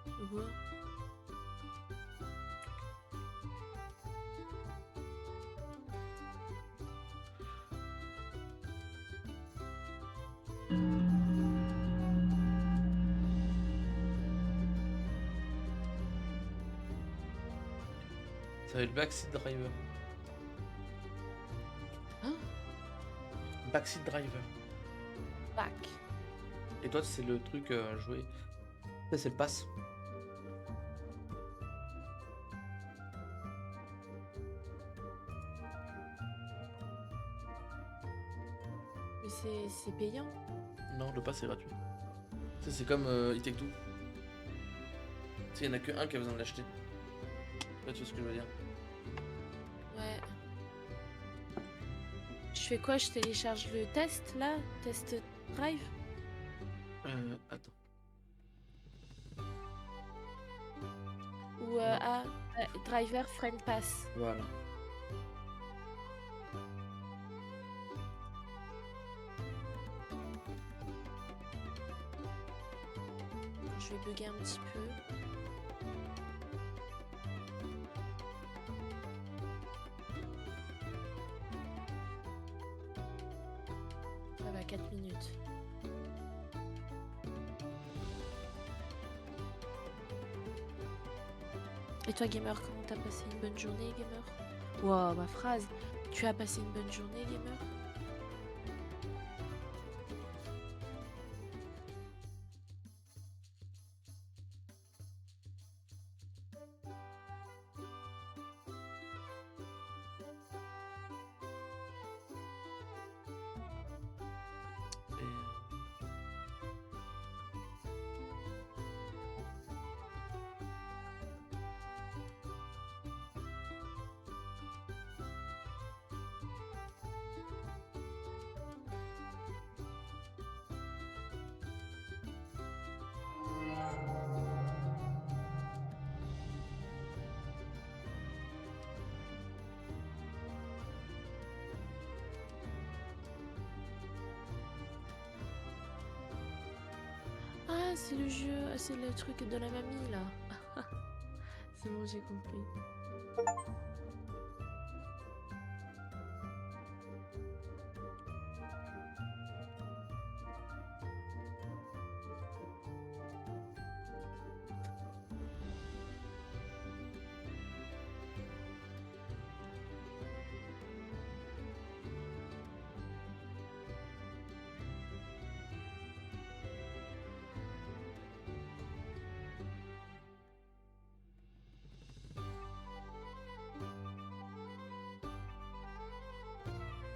Je vois. Ça s'appelle Backseat Driver. Hein? Backseat Driver. Back. Et toi, c'est le truc à jouer. Ça, c'est le pass. Mais c'est payant. Non, le pass est gratuit. Ça, c'est comme It Take Two. Tu sais, il n'y en a que un qui a besoin de l'acheter. Ouais, tu vois ce que je veux dire. Ouais. Je fais quoi? Je télécharge le test là? Test drive? Attends. Ou driver friend pass. Voilà. Je vais bugger un petit peu. Ça va, 4 minutes. Et toi, gamer, comment t'as passé une bonne journée, gamer? Wow, ma phrase. Tu as passé une bonne journée, gamer? Et... Ah, c'est le jeu, c'est le truc de la mamie là. C'est bon, j'ai compris.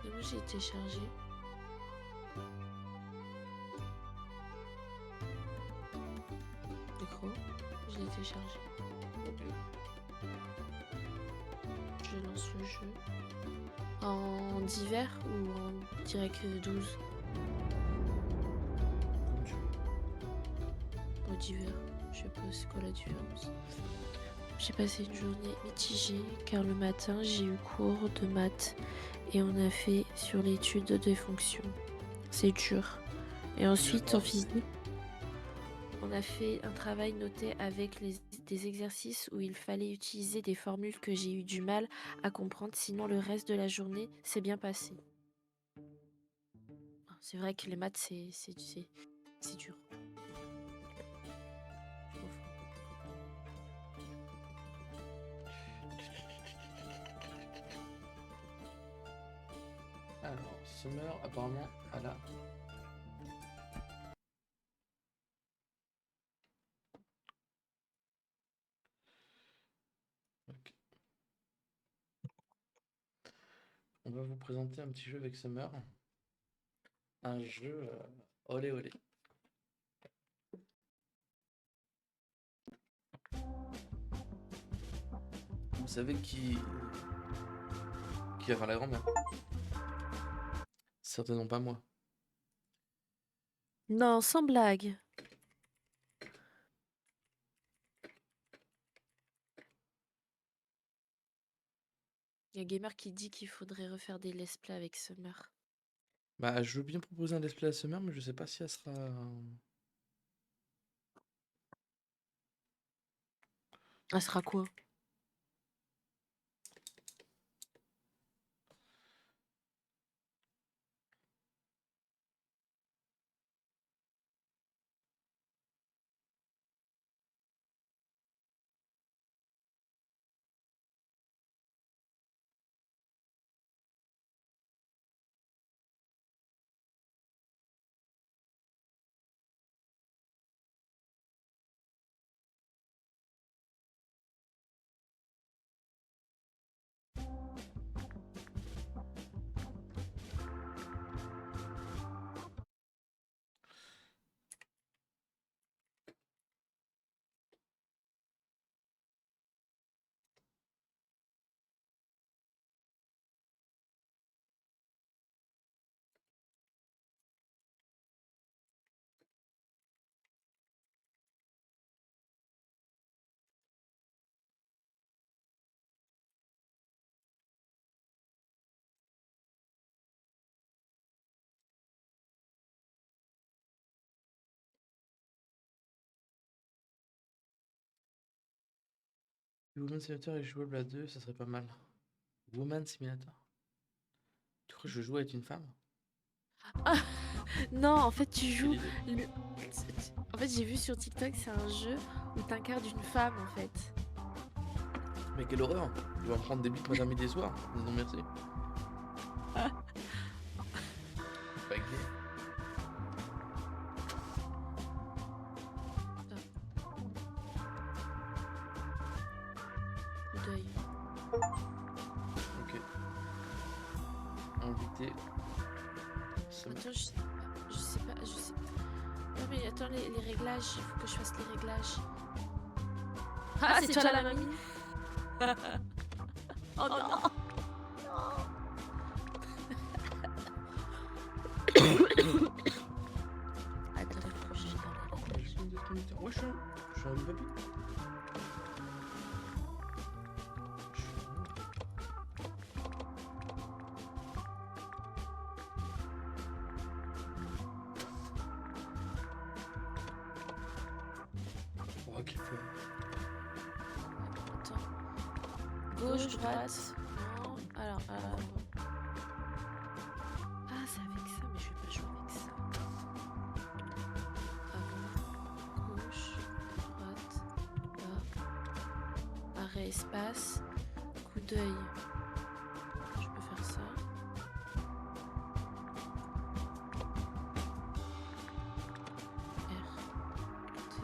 C'est bon, j'ai téléchargé. Micro, je l'ai téléchargé. Je lance le jeu. En divers ou en direct 12? Comme tu veux. Au divers. Je sais pas c'est quoi la différence. J'ai passé une journée mitigée car le matin j'ai eu cours de maths et on a fait sur l'étude des fonctions. C'est dur. Et ensuite en physique, on a fait un travail noté avec des exercices où il fallait utiliser des formules que j'ai eu du mal à comprendre, sinon le reste de la journée s'est bien passé. C'est vrai que les maths c'est dur. Je m'en fous. Alors, Summer, apparemment, elle a. Ok. On va vous présenter un petit jeu avec Summer. Un jeu olé olé. Vous savez qui va faire la grand-mère? Certainement pas moi. Non, sans blague. Il y a Gamer qui dit qu'il faudrait refaire des let's play avec Summer. Bah, je veux bien proposer un let's play à Summer, mais je sais pas si elle sera. Elle sera quoi? Woman Simulator est jouable à deux, ça serait pas mal. Woman Simulator. Tu crois que je joue avec une femme? Ah, non, en fait, tu joues. Quelle idée. En fait, j'ai vu sur TikTok, c'est un jeu où t'incarnes une femme, en fait. Mais quelle horreur! Il va me prendre des bites matin, midi et soir. Non, merci. Pas gay. Coup d'œil. Ok. Invité. Attends, je sais pas. Non, mais attends, les réglages, il faut que je fasse les réglages. Ah, c'est toi la mamie? Oh non! Attends, faut que je dans les réglages. Ouais, je suis un papy. Oh, quel feu. gauche, droite. Non. Alors. Ah, c'est avec ça, mais je vais pas jouer avec ça. Avant, gauche, droite, bas. Arrêt, espace. Coup d'œil. Je peux faire ça. R. T.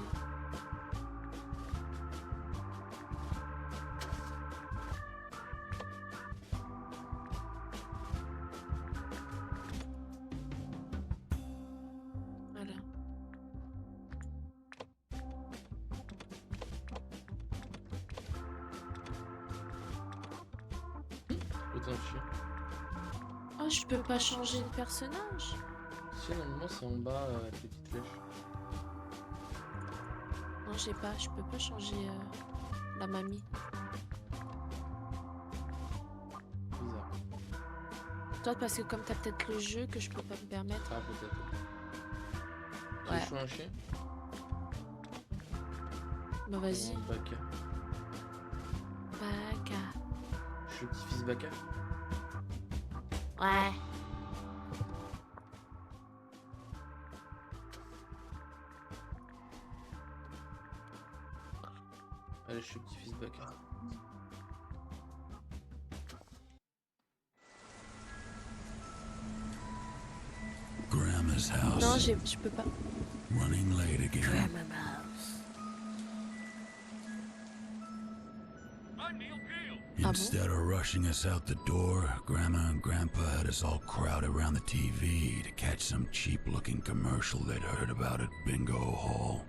Voilà. Autant chien. Oh, je peux pas changer de personnage. Si, normalement, c'est en bas, avec les petites flèches. Non, je sais pas, je peux pas changer la mamie. Bizarre. Toi, parce que comme t'as peut-être le jeu que je peux pas me permettre. Ah, peut-être. Tu Ouais. veux jouer un chien? Bah vas-y. Baka. Baka. Je suis le petit-fils Baka. Ouais. Allez, je suis le petit-fils Baka. Grandma's house. Non, je peux pas. Running late again. Grandma house. Ah bon? Instead of rushing us out the door, Grandma and Grandpa had us all crowd around the TV to catch some cheap-looking commercial they'd heard about at Bingo Hall.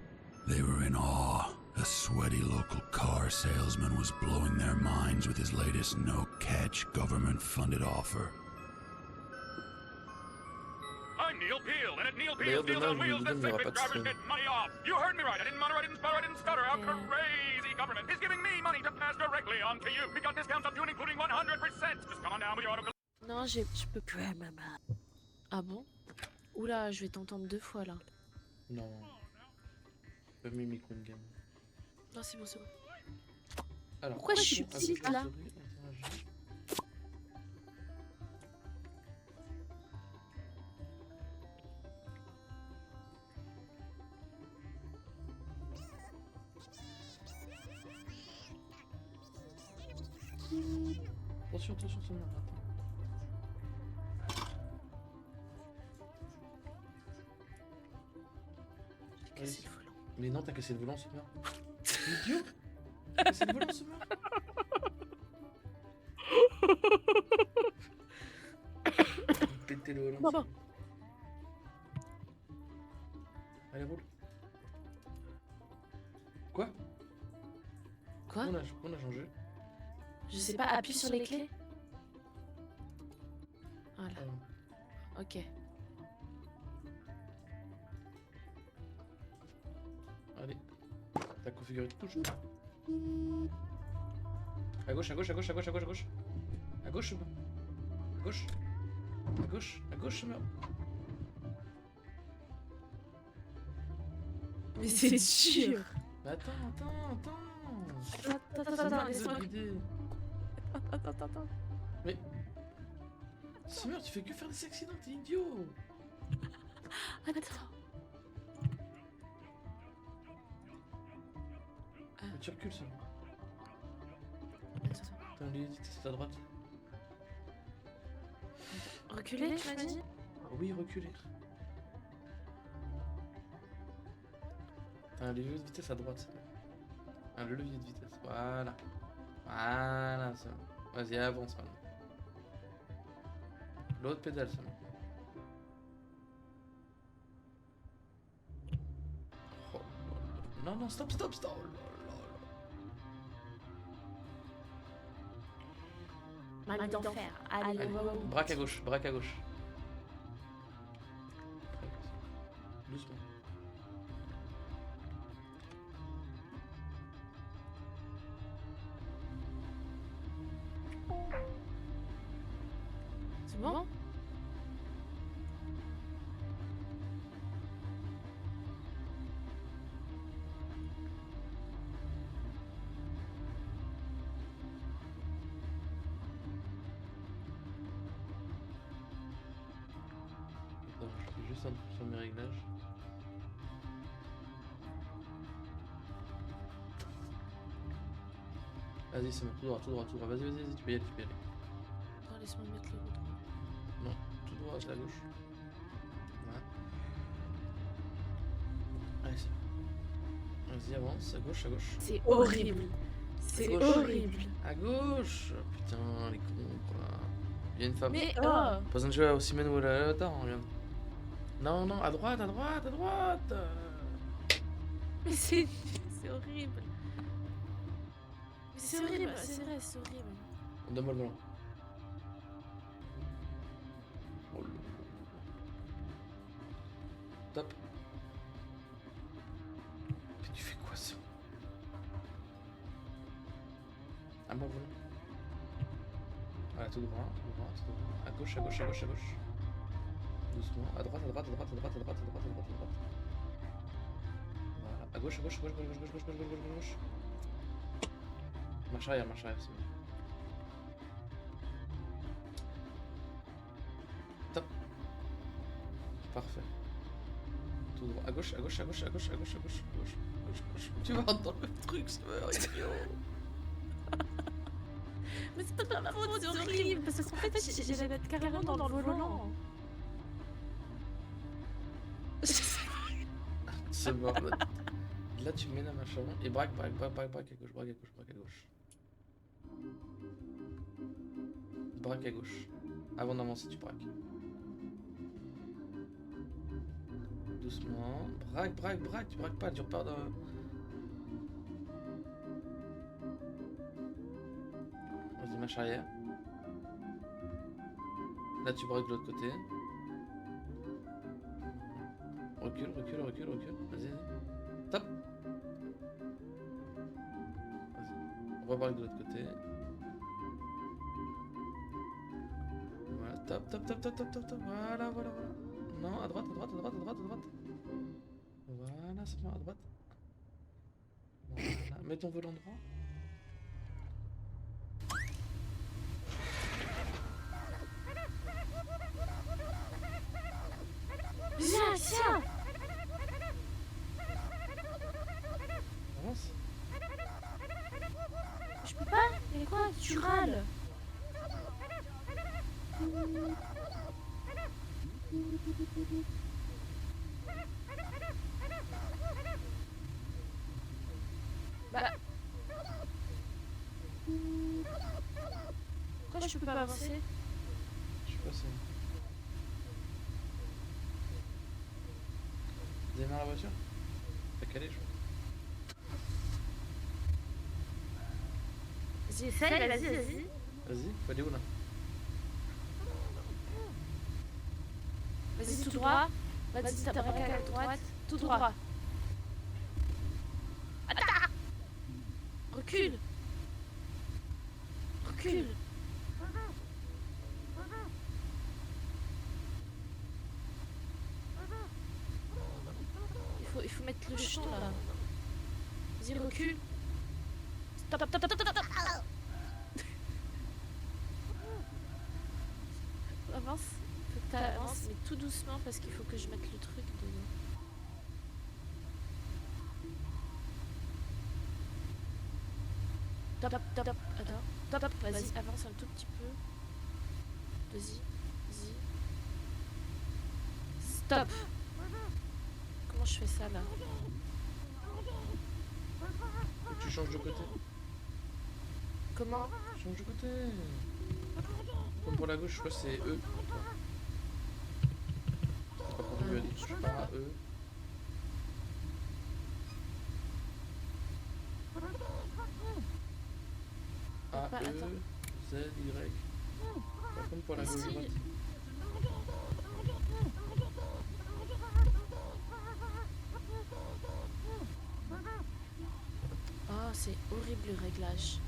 They were in awe. A sweaty local car salesman was blowing their minds with his latest no-catch government-funded offer. I'm Neil Peel, and at Neil D'ailleurs, Peel's Deals demain, on je Wheels, vous that's donne, il n'y aura it, pas de drivers stream. get money off. You heard me right. I didn't mutter, I didn't stutter, I didn't stutter. Our Yeah. crazy government is giving me money to pass directly on to you. We got discounts up to and including 100%. Just come on down with your auto. Non, je peux pas. Ah bon? Oula, je vais t'entendre 2 fois là. Non. Pas mis micro une gamme. Non, c'est bon, c'est bon. Alors, Pourquoi je suis petite, là? Attention, attention, ça merde. J'ai cassé le volant. Mais non, t'as cassé le volant, Summer. Idiot! T'as cassé le volant, Summer. Péter le volant. Maman. Allez, roule. Quoi? Quoi? On a changé. Je sais pas, appuie sur les clés. Voilà, ok. Allez. T'as configuré tout le jeu. À gauche, à gauche, à gauche, à gauche, à gauche, à gauche. À gauche, Summer. À gauche. À gauche, à gauche, Summer. Mais c'est dur. Mais attends. Attends, laisse-moi. Idée. Attends. Mais. Summer, tu fais que faire des accidents, t'es idiot. Attends. Mais tu recules, ça. Attends. T'as un lieu c'est à droite. Reculer, tu m'as dit? Oui, reculer. T'as un levier de vitesse à droite. Un levier de vitesse. Voilà. Voilà, ça. Vas-y, avance maintenant. L'autre pédale, ça. Oh, non, non, stop. Oh, là, là. Mal d'enfer. Allez, Allez, braque à gauche, braque à gauche. Doucement. C'est bon? sur mes réglages. Vas-y, c'est bon, tout droit, tout droit, tout droit. Vas-y, vas-y, vas-y, tu peux y aller, tu peux y aller. Attends, laisse-moi mettre le droit. Non, tout droit, à la gauche. Voilà. Allez, c'est bon. Vas-y, avance, à gauche, à gauche. C'est horrible. C'est gauche. horrible. À gauche. Putain, les cons, quoi. Il y a une femme. Mais oh. Pas un jeu à aussi ou la attends, regarde. Non, non, à droite, à droite, à droite. Mais c'est horrible. Mais c'est horrible, c'est vrai, c'est horrible. Donne-moi le ballon. Oh là là. Top. Mais tu fais quoi ça? À moi le ballon. Voilà, tout droit, tout droit, tout droit. À gauche, à gauche, à gauche, à gauche. Doucement. À droite, à droite, à droite, à droite, à droite, à droite, à droite, à droite. Voilà. À gauche, à gauche, à gauche, à gauche, à gauche, à gauche, à gauche, à gauche. Marche arrière, c'est bon. Top. Parfait. Tout droit. À gauche, à gauche, à gauche, à gauche, à gauche, à gauche, à gauche, à gauche, à gauche. Tu vas dans le truc, ça va, idiot. Mais c'est pas de ma faute, c'est horrible. Parce qu'en fait, j'ai la tête carrément dans le volant. C'est bon. Là, tu mets la machin et braque, braque, braque, braque, braque à gauche, braque à gauche, braque à gauche. Braque à gauche. Avant d'avancer, tu braques. Doucement. Braque, braque, braque. Tu braques pas, tu repars dans... Vas-y, marche arrière. Là, tu braques de l'autre côté. Recule, recule, recule, recule. Vas-y, vas-y. Top. Vas-y. Rebraque de l'autre côté. Voilà, top, top, top, top, top, top, top. Voilà, voilà, voilà. Non, à droite, à droite, à droite, à droite, à droite. Voilà, c'est bon, à droite. Voilà, mets ton volant droit. Viens, viens. Avance. Je peux pas. Mais quoi? Tu râles. Bah. Pourquoi je peux pas avancer? Je sais pas si... Démarre la voiture. T'as calé, je crois. Vas-y, essaye, vas-y, vas-y. Vas-y, faut aller où là? Vas-y, tout droit. Vas-y, t'as braqué à droite. Tout droit. Attends. Recule. Recule. Il faut mettre le champ là. Vas-y, recule. Stop, stop, stop, stop, stop, stop. Avance. Faut que t'avances, mais tout doucement parce qu'il faut que je mette le truc dedans. Top, top, top, top. Attends. Top, top. Vas-y, avance un tout petit peu. Vas-y, vas-y. Stop. Comment je fais ça là? Faut que tu changes de côté. Comment? Change de côté. Comme pour la gauche, je crois que c'est E. C'est pas pour le mieux, je pars à E. A, Pas, E, attends. Z, Y. Pas comme pour la gauche droite. Oh, c'est horrible le réglage.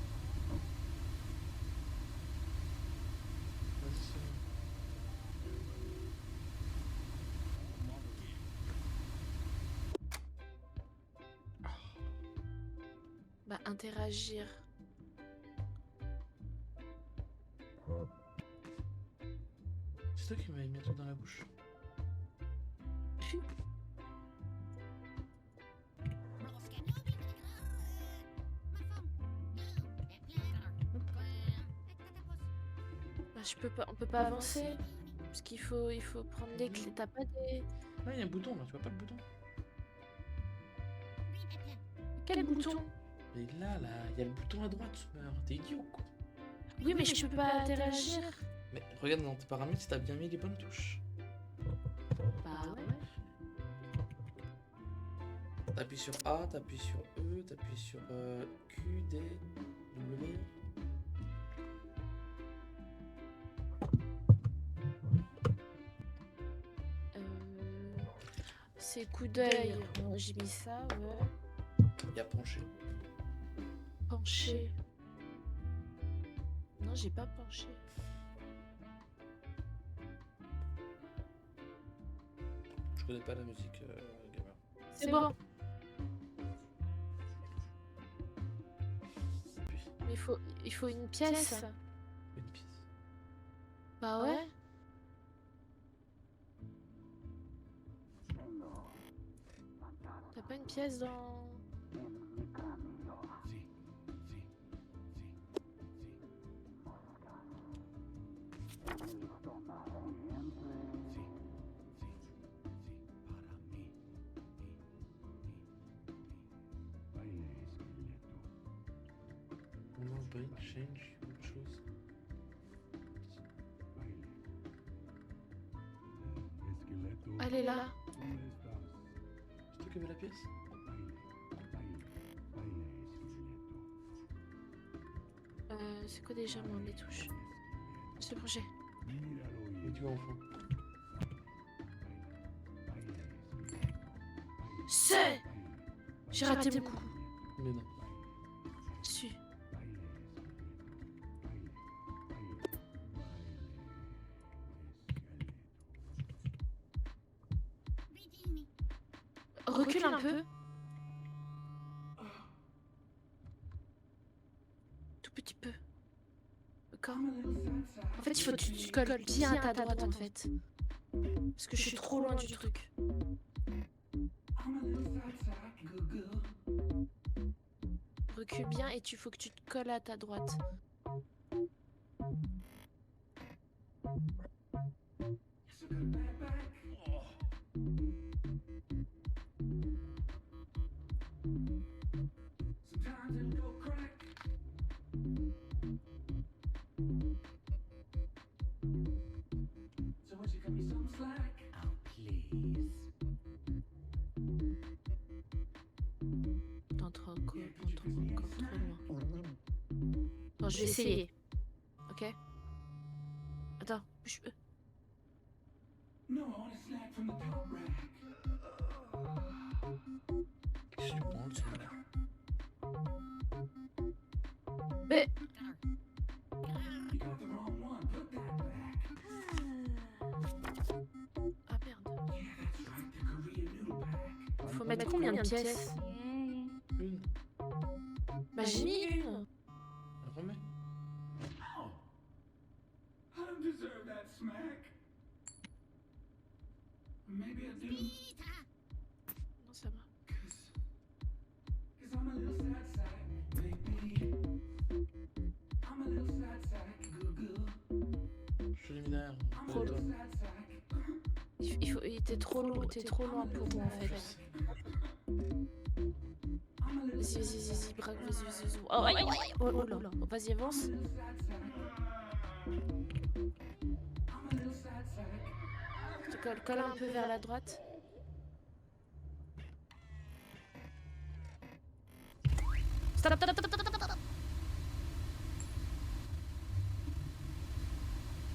Vas-y, c'est bon. Bah, interagir. C'est toi qui m'avais mis un truc dans la bouche. dessus. Bah, on peut pas avancer. Parce il faut prendre des clés. T'as pas des... Là, il y a un bouton, là, tu vois pas le bouton? Quel bouton? Et là, il y a le bouton à droite, Summer. T'es idiot, quoi. Oui, mais je peux pas interagir. Mais regarde dans tes paramètres si t'as bien mis les bonnes touches. Bah ouais. T'appuies sur A, t'appuies sur E, t'appuies sur Q, D, W. C'est coup d'œil. Bon, j'ai mis ça, ouais. Il y a penché. Pencher. Non, j'ai pas penché. Je connais pas la musique, gamer. C'est bon. Puis, Mais il faut une pièce. une pièce. Bah ouais. T'as pas une pièce dans... Non, brain change, autre chose. Elle est là. C'est toi qui avais la pièce? C'est quoi déjà, moi, les touches? Ce projet. Où tu vas, enfant? C'est... J'ai raté mon coup. Mais non. Su. Recule un peu. Tout petit peu. D'accord. En fait, il faut que tu colles bien à ta droite, en fait. Parce que je suis trop loin du truc. Recule bien et il faut que tu te colles à ta droite. T'es encore trop loin. Bon, je vais essayer. Ok? Attends, je... Qu'est-ce que tu prends, celui-là? Mais... Ah merde. Faut mettre combien de pièces? Une. Bah j'ai mis une. Remets. Non, ça va. Je l'ai mis derrière. Trop Toi. Il était trop loin, t'es trop loin pour moi en fait. Vas-y, braque, vas-y. Oh, aïe, aïe, aïe. Oh là, oh, vas-y, avance. Tu colle un peu vers la droite. Stop.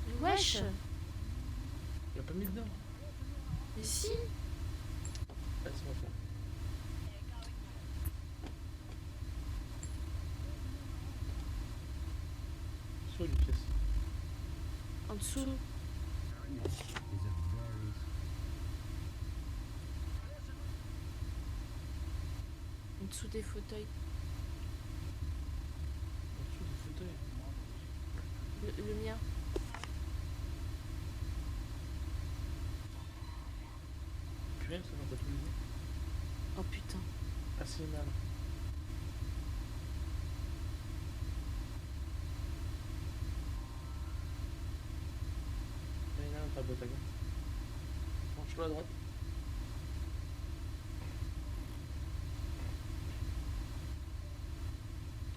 Mais wesh. Il l'a pas mis dedans. Mais si. Laisse-moi faire. Sur une pièce. En dessous. En dessous des fauteuils. En dessous du fauteuil. Le mien. Purée, national. Il y en a un dans ta boîte à gants. Penche-toi à droite.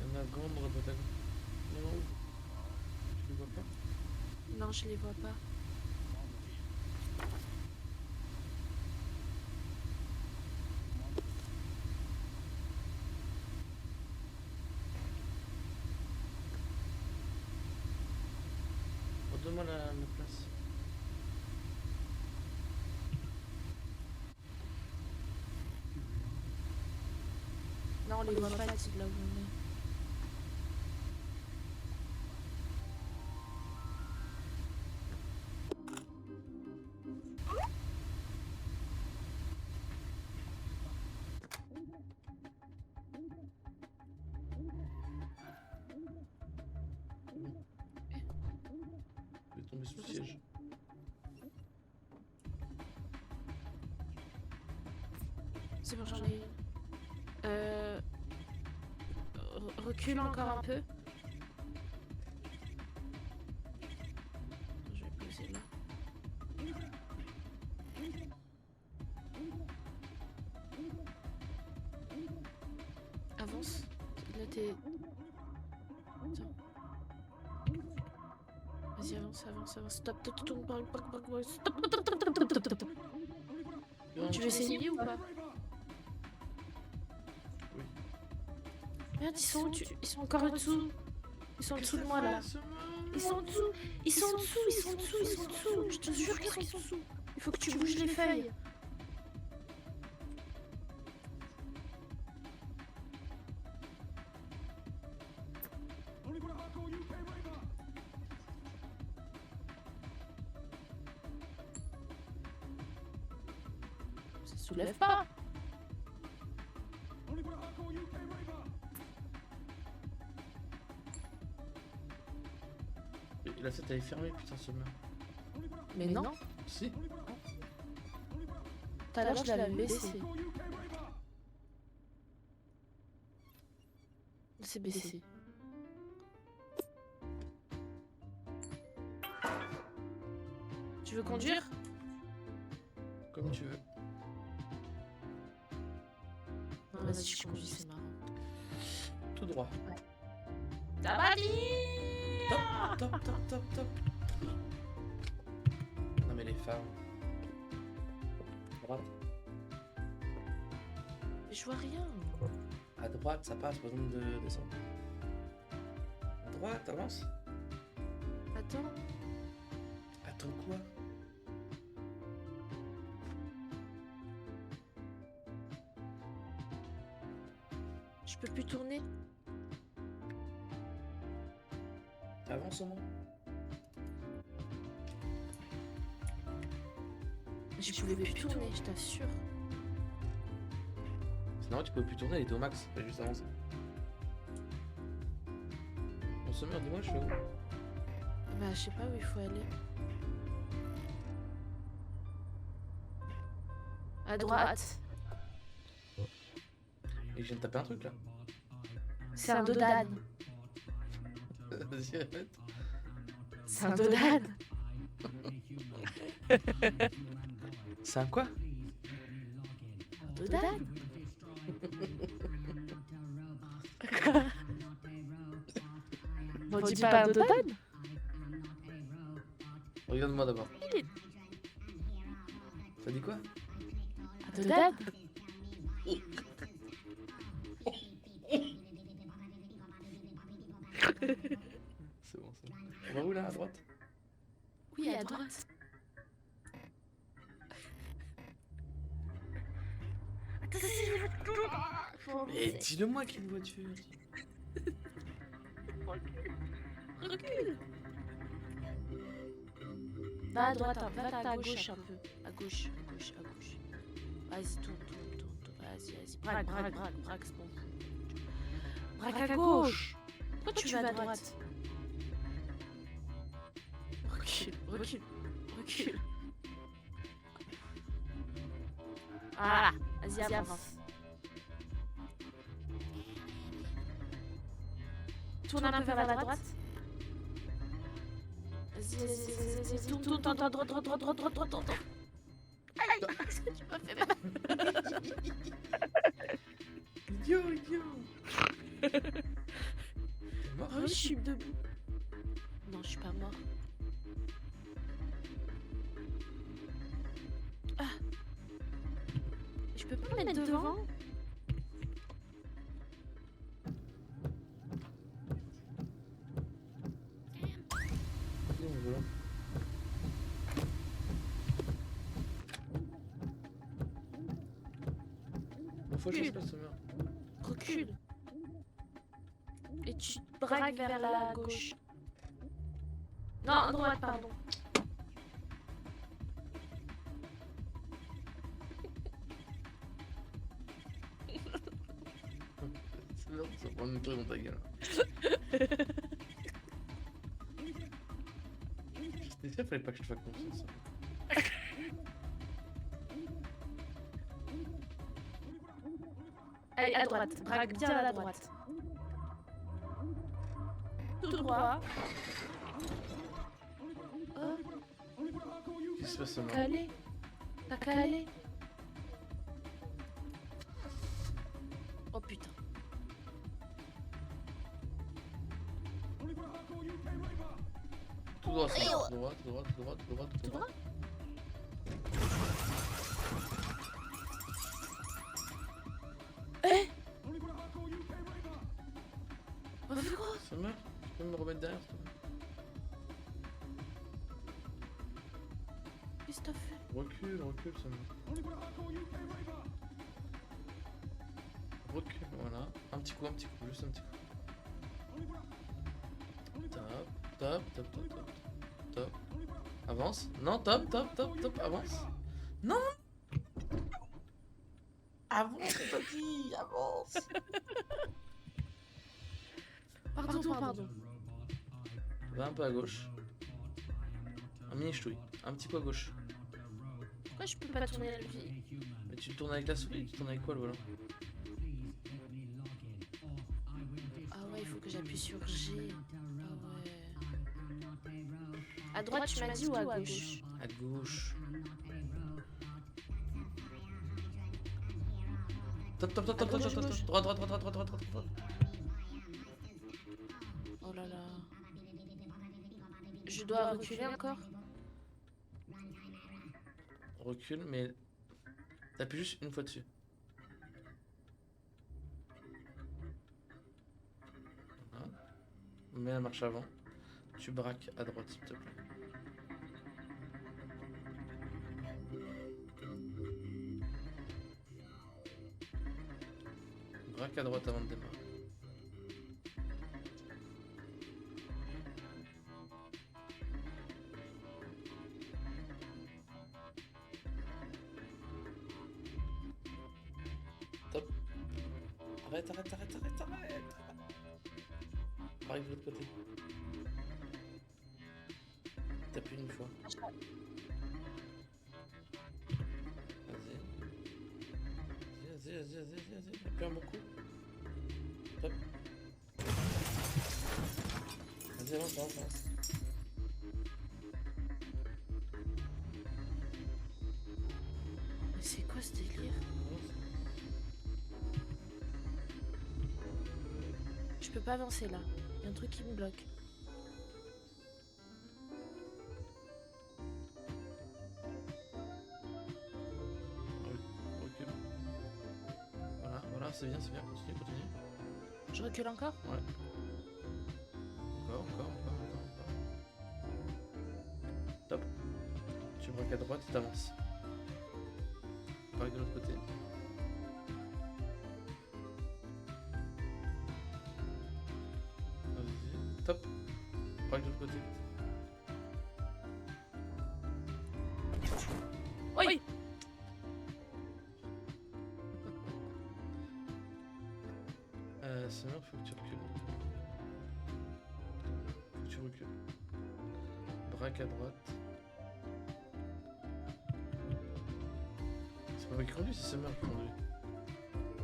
Il y en a vraiment dans la boîte à gants. Non, tu les vois pas? Non, je les vois pas. Redonne-moi la place. Non, on les voit pas, c'est là où on est. Je vais tomber sous le siège. C'est bon, j'en ai une. Recule encore un peu. Je vais poser là. Avance. Là t'es. Attends. Vas-y, avance, avance, avance. Stop, stop, stop, stop. Tu veux essayer ou pas? Oui. Merde, ils sont où ils sont encore en dessous. Ils sont en dessous de moi là. Ils sont en dessous. Ils sont en dessous. Ils sont en dessous. Ils sont en dessous. Je te jure qu'ils sont en dessous. Il faut que tu bouges les feuilles. Ça soulève pas. Et la tête elle est fermée, putain, ce mur. Mais non. Si. Tout à l'heure, je l'avais baissé. C'est baissé. Tu veux conduire? Comme tu veux. Non, vas-y, je conduis, c'est marrant. Tout droit. Ça va dire. Top, top, top, top, top. Non mais les femmes. Droite. Mais je vois rien. À droite, ça passe, pas besoin de descendre. À droite, avance. Attends. Attends quoi? Je peux plus tourner. Avance au moins. Je pouvais plus tourner, je t'assure. Sinon tu pouvais plus tourner, elle était au max, fallait juste avancer. On se meurt, dis-moi, je fais où? Bah, je sais pas où il faut aller. À droite. Et je viens de taper un truc là. C'est un dos d'âne. Vas-y, répète. C'est un dos d'âne. C'est un quoi? Un dos d'âne. On dit pas un dos d'âne? Regarde-moi d'abord. T'as dit quoi? Un dos d'âne. C'est bon, c'est bon. On va où là, à droite? Oui, à droite. Mais dis-le-moi quelle voiture. Recule. Va à droite, va à gauche un peu. À gauche, à gauche, à gauche. Vas-y, tourne. Vas-y. Braque, c'est bon. Braque à gauche. Pourquoi tu vas à droite? Recule. Voilà, vas-y, avance. tourne un peu vers la droite. Vas-y, tourne, droite. Aïe, tu m'as fait mal. Idiot. T'es mort? Ah oui, je suis debout. Non, je suis pas mort. Ah. Je peux pas me mettre devant? Il est où, le volant? Bon, faut que je passe, Summer. Recule. Et tu te braques vers la gauche. Non, à droite, pardon. Summer, ça prend une truc dans ta gueule. J'étais sûr, fallait pas que je te fasse confiance. Allez, à droite. Braque bien à la droite. Tout droit. Oh, Qu'est-ce qui se passe, Summer? calé. T'as calé. Oh putain. Tout droit, Summer. Tout droit. Tout droit? Eh? Oh, c'est quoi? Summer, tu peux me remettre derrière, s'il te plaît? Qu'est-ce que t'as fait? Recule, Summer. Recule, voilà. Un petit coup, juste un petit coup. Top. Avance. Non, top, avance. Non. Avance, t'as dit, avance. Pardon. Va un peu à gauche. Un mini ch'touille. Un petit peu à gauche. Pourquoi je peux pas tourner la vie? Mais tu tournes avec la souris, tu tournes avec quoi le volant? Ah ouais, il faut que j'appuie sur G. Ah ouais. À droite, tu m'as dit ou à gauche? À gauche. Top. Gauche. Droite. Oh là là. Je dois reculer encore? Recule, mais t'appuies juste une fois dessus. Voilà. Mets la marche avant. Tu braques à droite, s'il te plaît. Braque à droite avant de démarrer. Top. Arrête. Arrive de l'autre côté. T'appuies une fois. Vas-y. Appuie un bon coup. Top. Vas-y, avance. Mais c'est quoi ce délire? Je peux pas avancer là. Il y a un truc qui me bloque. Recule. Voilà, c'est bien, continue. Je recule encore? Ouais. Encore. Top. Tu braques à droite et t'avances. Braque de l'autre côté. Vas-y. Top. Braque de l'autre côté. Oui! Sinon, faut que tu recules. Braque à droite. C'est pas moi qui conduis, c'est Summer qui conduit.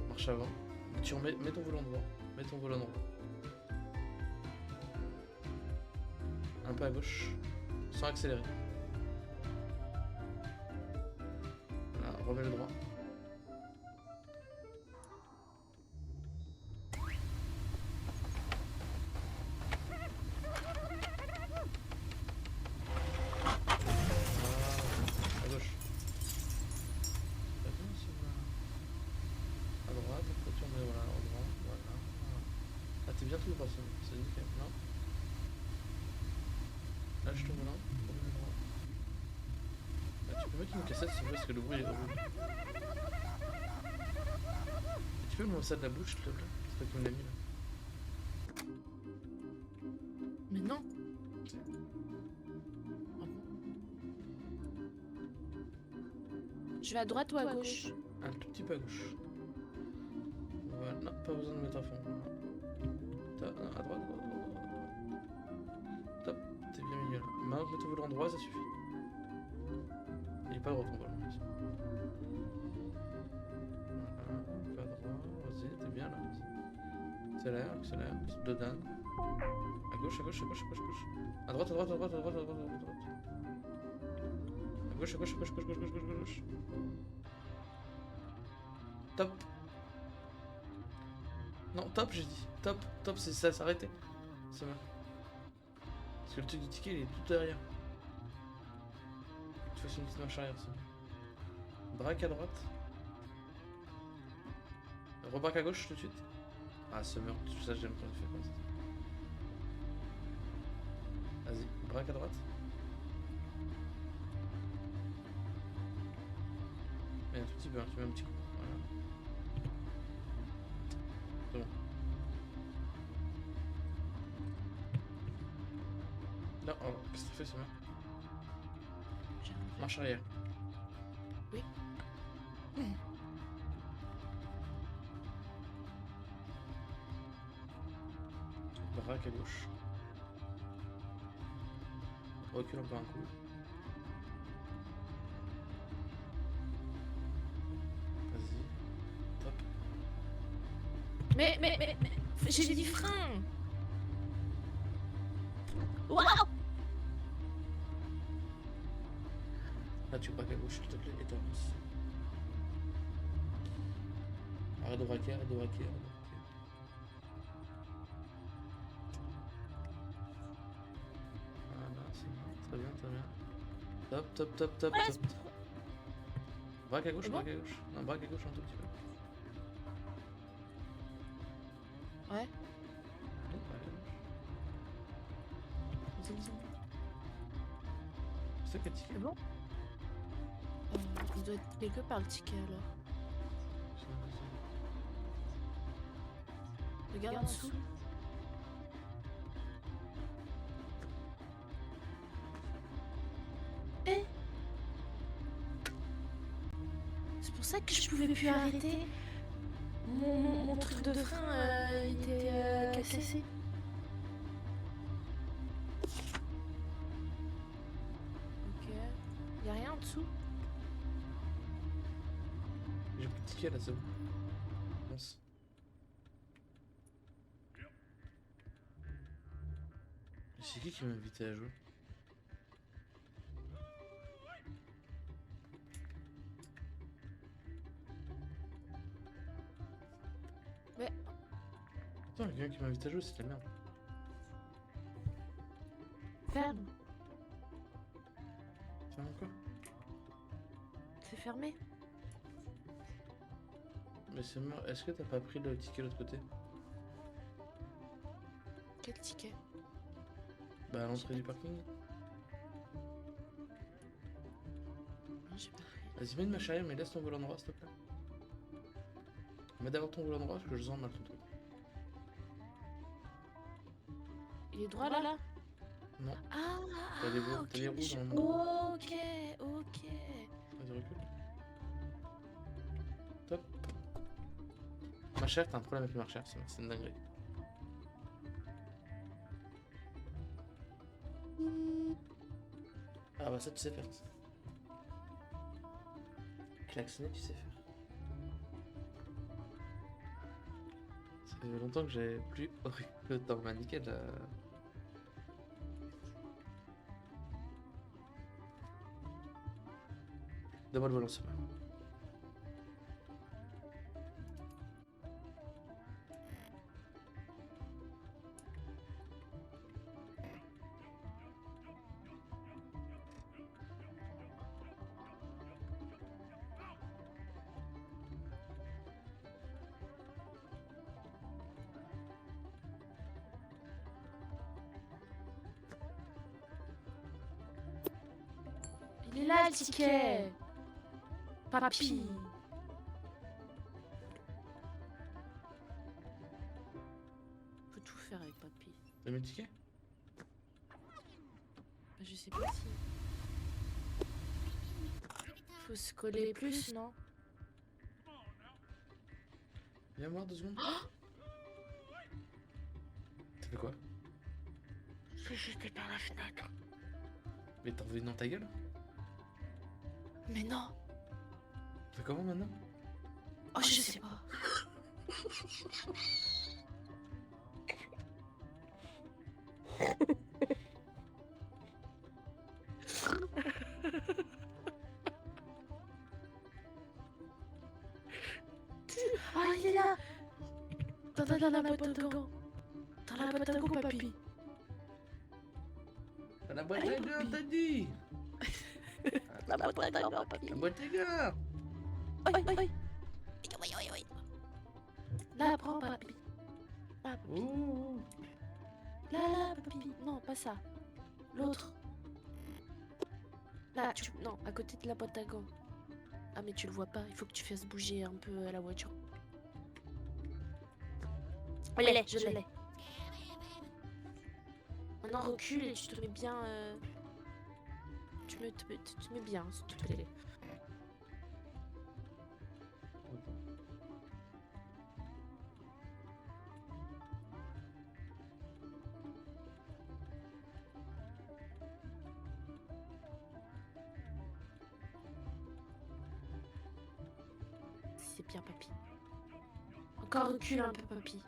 Marche avant. Mets ton volant droit. Un peu à gauche. Sans accélérer. Voilà, remets le droit. À gauche. Très bien, celui-là. À droite, après tu remets voilà, au droit. Voilà. Ah, t'es bien tout droit, ça. C'est nickel. Non. Là, je tourne là. Remets le droit. Ah, tu peux mettre une cassette s'il te plaît, parce que le bruit est horrible. Et tu peux me lancer ça de la bouche, s'il te plaît? C'est toi qui me l'as mis là. Mais non. Ah bon. Je vais à droite ou à gauche? Un tout petit peu à gauche. Voilà, non, pas besoin de mettre à fond. Non, à droite. Top, t'es bien mignon là. Maintenant, mets ton volant droit, ça suffit. Il est pas droit ton volant. Voilà, pas droit, vas-y, t'es bien là. Accélère, accélère, dedans. À gauche, à gauche, à gauche, à gauche, à gauche. À droite, à droite, à droite, à droite, à droite, à droite. À gauche, à gauche, à gauche, à gauche, à gauche, à gauche, à gauche. Top. Non, top, j'ai dit. Top, top, c'est ça, s'arrêter. C'est bon. Parce que le truc du ticket, il est tout derrière. Tu fasses une petite marche arrière, c'est bon. Braque à droite. Rebraque à gauche tout de suite. Ah, ce meurt, tout ça, j'aime quand il fait comme ça. Vas-y, braque à droite. Et un tout petit peu, hein, tu mets un petit coup. Voilà. C'est bon. Non, oh, qu'est-ce que tu fais, ce meurt? Marche arrière. Oui. Braque à gauche. Recule encore un coup. Vas-y. Top. Mais, j'ai dit frein. Waouh. Là, tu braques à gauche, s'il te plaît, et t'avances. Arrête de braquer, arrête de braquer, arrête de braquer. Voilà, c'est bon. Très bien, très bien. Top, top, top, top, Ouais, top. Braque à gauche, C'est bon braque à gauche. Non, braque à gauche un tout petit peu. Ouais. Non, braque à gauche. C'est ça quel ticket? C'est bon. Il doit être quelque part le ticket alors. Regarde en dessous. Eh. C'est pour ça que je pouvais plus arrêter. Mon truc de frein était cassé. Ok. Y'a rien en dessous? J'ai plus de ticket là, c'est bon. Pense. C'est qui m'a invité à jouer? Mais Attends, il y a quelqu'un qui m'a invité à jouer, c'est de la merde. ferme. Ferme quoi? C'est fermé. Mais c'est mort. Est-ce que t'as pas pris le ticket de l'autre côté? Quel ticket? Bah à l'entrée du parking. Non, j'ai pas pris. Vas-y, mets une marche arrière, mais laisse ton volant droit s'il te plaît. Mets d'abord ton volant droit parce que je sens mal ton truc. Il est droit là? Non, Ah, T'as des roues- ok, t'as des roues je- dans le- ok, ok. vas-y recule. Top. Marche arrière, t'as un problème avec le marche arrière, c'est une dinguerie. Ah bah ça tu sais faire ça. Klaxonner tu sais faire. Ça fait longtemps que j'avais plus horrible dans ma nickel. Donne-moi le volant, ça va. Il est là le ticket. Papy. Faut tout faire avec papy. T'as mis le ticket? Je sais pas si. Faut se coller plus, non? Viens voir 2 secondes. T'as fait quoi? J'ai jeté par la fenêtre. Mais t'as enlevé dans ta gueule? Mais non. Fais comment maintenant? Oh, je sais pas. Ah, il est là. Dans la boîte à gants. Dans la boîte à gants, papy. Dans la boîte à gants, t'as dit! La boîte à gants, papy. La boîte à gants! Oi. Là, prends, papy. Là, papy. Ouh! Là, papy. Non, pas ça. L'autre. Là, non, à côté de la boîte à gants. Ah, mais tu le vois pas. Il faut que tu fasses bouger un peu la voiture. Je l'ai. Maintenant, recule et tu te mets bien. Tu te mets bien, s'il te plaît. C'est bien, papy. Encore recule un peu, papy.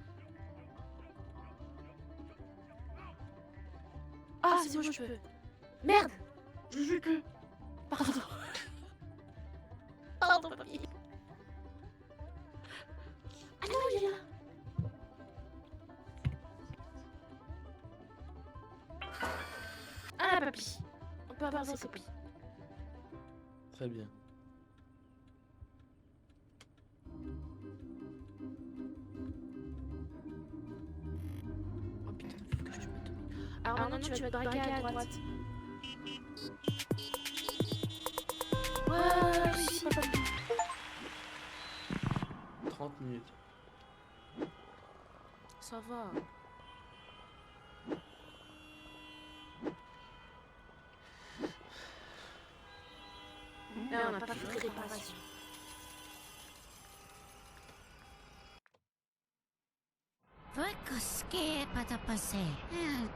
Ah, c'est bon, je peux. Merde! Je peux. Pardon. Pardon, papy. Ah non, il est là. Ah, papy. On peut avancer, papy. Très bien. Oh putain, faut que je te mette. Alors maintenant, tu vas te braquer à droite. Ouais, réussi, papy. 30 minutes. Ça va. Mais on n'a pas fait de réparation. Только скепа да пасе.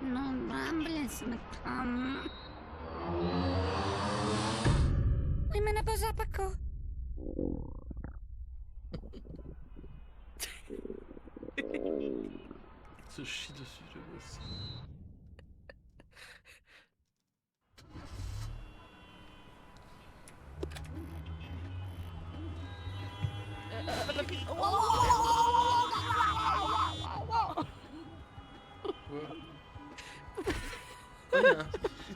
Но брамблес на там. Oui, mais n'a pas à Paco. Se chie dessus, je gosse.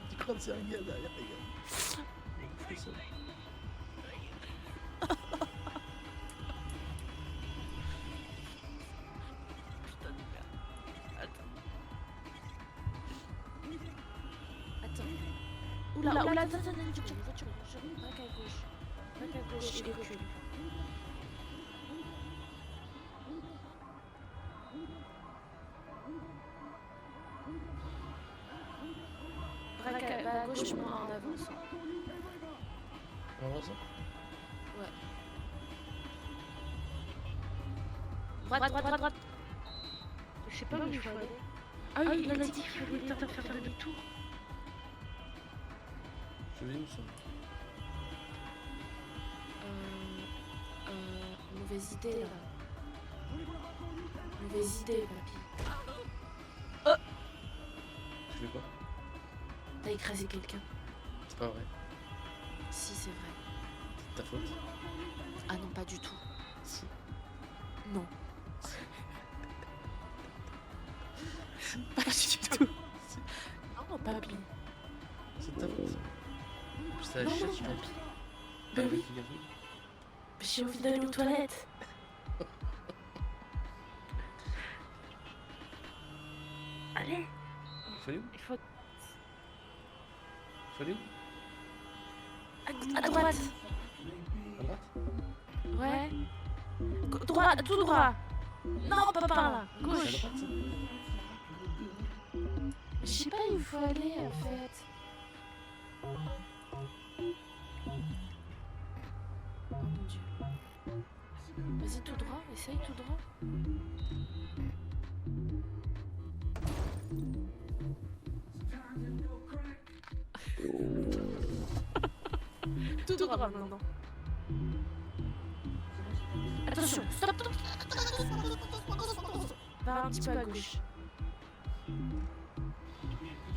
Tu crois que c'est un gars derrière, les gars? Fais ça. Putain de merde. Attends. Oula, attends, voiture, braque à gauche. Braque à gauche et recule. Braque à gauche, mais en avance. On avance? Ouais. Droite. Je sais pas où il faut aller. Ah oui, il a dit qu'il fallait faire demi-tour. Je vais où ça? Mauvaise idée là. Mauvaise idée, papy. Tu fais quoi? T'as écrasé quelqu'un. C'est pas vrai. Si, c'est vrai. ta faute. Ah non, pas du tout. Si. Non. Pas du tout. Non, papy. C'est ta faute. Ça Non, cherche, non, tant papy. pis. Bah oui. Figure-toi. J'ai envie d'aller aux toilettes. Allez, Faut aller où? il faut Faut aller où? à droite. À droite? Ouais. Droit, tout droit. Non, pas par là. C'est à Gauche. droite, ça? Je sais pas où il faut aller en fait. Oh mon dieu. Vas-y tout droit, essaye tout droit. Tout droit maintenant. Attention, stop. Va un petit peu à gauche.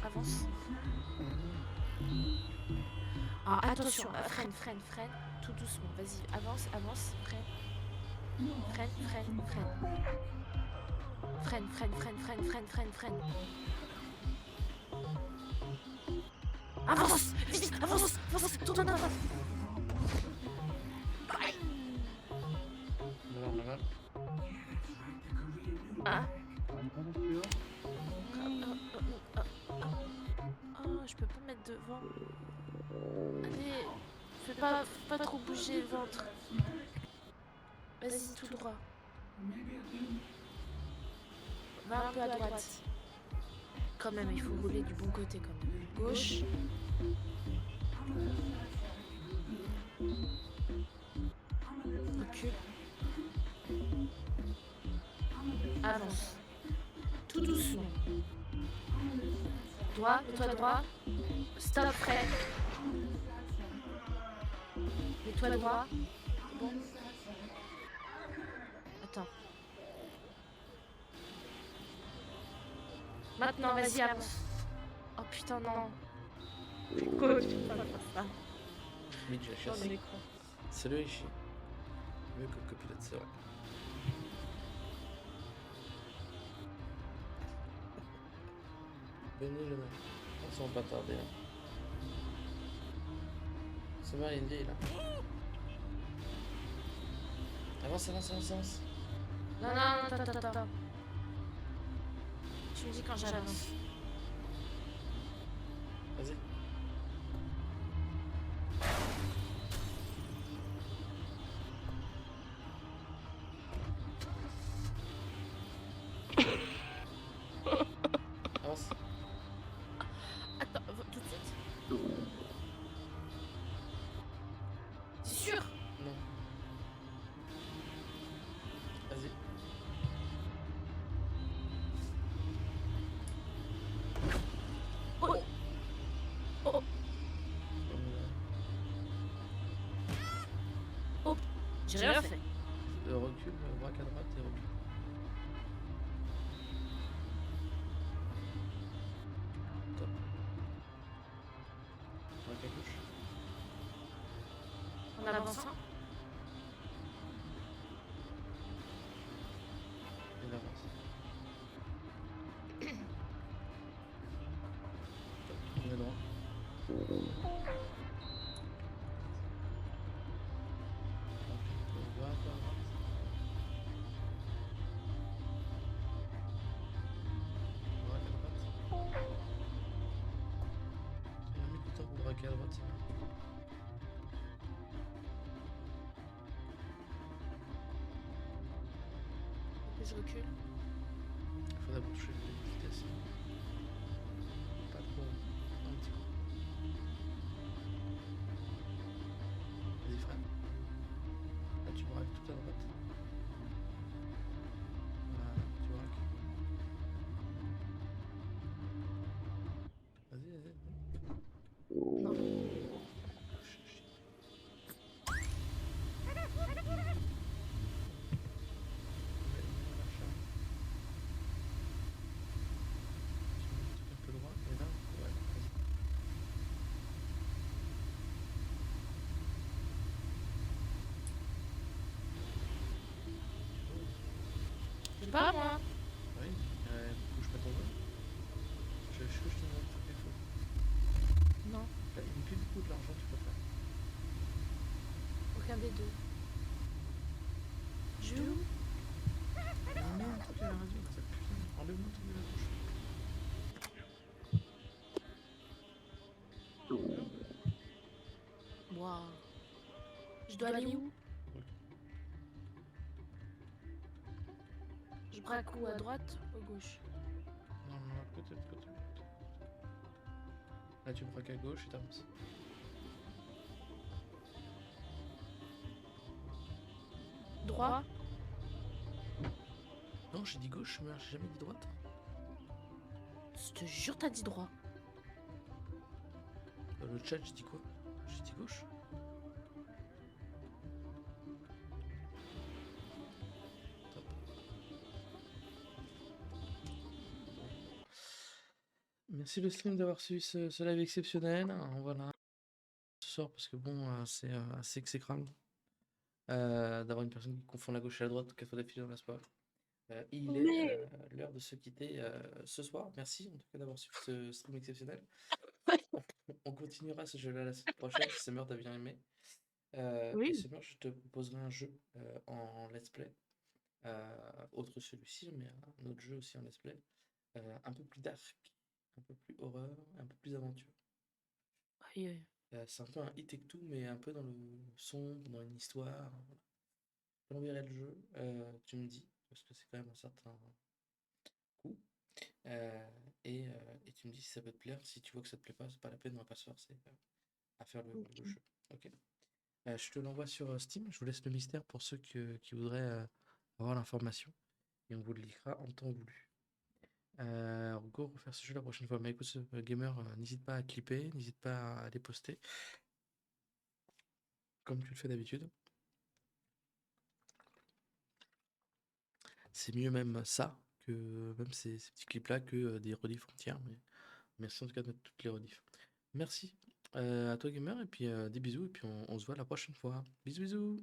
Avance. Ah, attention, freine, tout doucement. Vas-y, avance, freine. Freine. Avance, vite, avance, tourne. Voilà. Ah. Oh, je peux pas me mettre devant. Allez, fais pas trop bouger le ventre. Vas-y, tout droit. Va un peu à droite. Quand même, il faut rouler du bon côté quand même. Gauche. Recule. Avance. Tout doucement. Droit, mets-toi droit. Stop, freine. Mets-toi droit. Bon. Attends. Maintenant, vas-y, avance. Oh putain, non. Coach, ça. Oui, tu la chasses. C'est le Ishi. Mieux que le copilote, c'est vrai. Venez, jeune homme. On s'en va pas tarder. Hein. C'est bon, il y a une vieille là. Avance. Non, attends. Tu me dis quand j'avance. Vas-y. Avance. Attends, tout de suite. C'est sûr? Non. Vas-y. Oh, j'ai rien fait. Recule, braque à droite et recule. Top. Braque à gauche. En avançant. Et il avance. Top. On est droit. On va à droite. Braque à droite. Il a mis du temps pour braquer à droite, c'est bien. Je recule. Il faut d'abord toucher les vitesses. Pas trop, un petit coup. Vas-y, freine. Là, tu braques tout à droite. Voilà, tu braques. Vas-y. Non. Un peu droit, et là, ouais, vas-y. Pas moi. Oui, bouge pas ton doigt. Je te demande quelque chose. Non, Là, il me fait beaucoup de l'argent, tu peux faire. aucun des deux. Joue. Mais mets un truc à la radio, là, ça putain. Enlève-moi le truc de la bouche. Waouh. Je dois aller où? Je braque où? À droite ou à gauche? Non, non, à côté, de côté. Là, tu braques à gauche et t'avances. Droit? Non, j'ai dit gauche, mais j'ai jamais dit droite. Je te jure, t'as dit droit. Dans le chat, j'ai dit quoi? J'ai dit gauche. Top. Merci le stream d'avoir suivi ce live exceptionnel. Voilà. Ce soir, parce que bon, c'est assez exécrable d'avoir une personne qui confond la gauche et la droite 4 fois d'affilée dans la soirée. Il est l'heure de se quitter ce soir. Merci en tout cas d'avoir suivi ce stream exceptionnel. On continuera ce jeu-là la semaine prochaine si Summer t'a bien aimé. Et Summer, je te proposerai un jeu en let's play. Autre celui-ci, mais un autre jeu aussi en let's play. Un peu plus dark, un peu plus horreur, un peu plus aventure. Aïe, aïe. C'est un peu un hit et tout, mais un peu dans le sombre, dans une histoire. Voilà. Je t'enverrai le jeu, tu me dis, parce que c'est quand même un certain coup. Et tu me dis si ça peut te plaire. Si tu vois que ça te plaît pas, c'est pas la peine, on va pas se forcer à faire le jeu. Ok. Je te l'envoie sur Steam. Je vous laisse le mystère pour ceux qui voudraient avoir l'information. Et on vous le linkera en temps voulu. Go refaire ce jeu la prochaine fois. Mais écoute, gamer, n'hésite pas à clipper, n'hésite pas à les poster. Comme tu le fais d'habitude. C'est mieux même ça que même ces petits clips-là que des rediffs entières. Mais merci en tout cas de mettre toutes les rediffs. Merci à toi gamer et puis des bisous et puis on se voit la prochaine fois. Bisous bisous.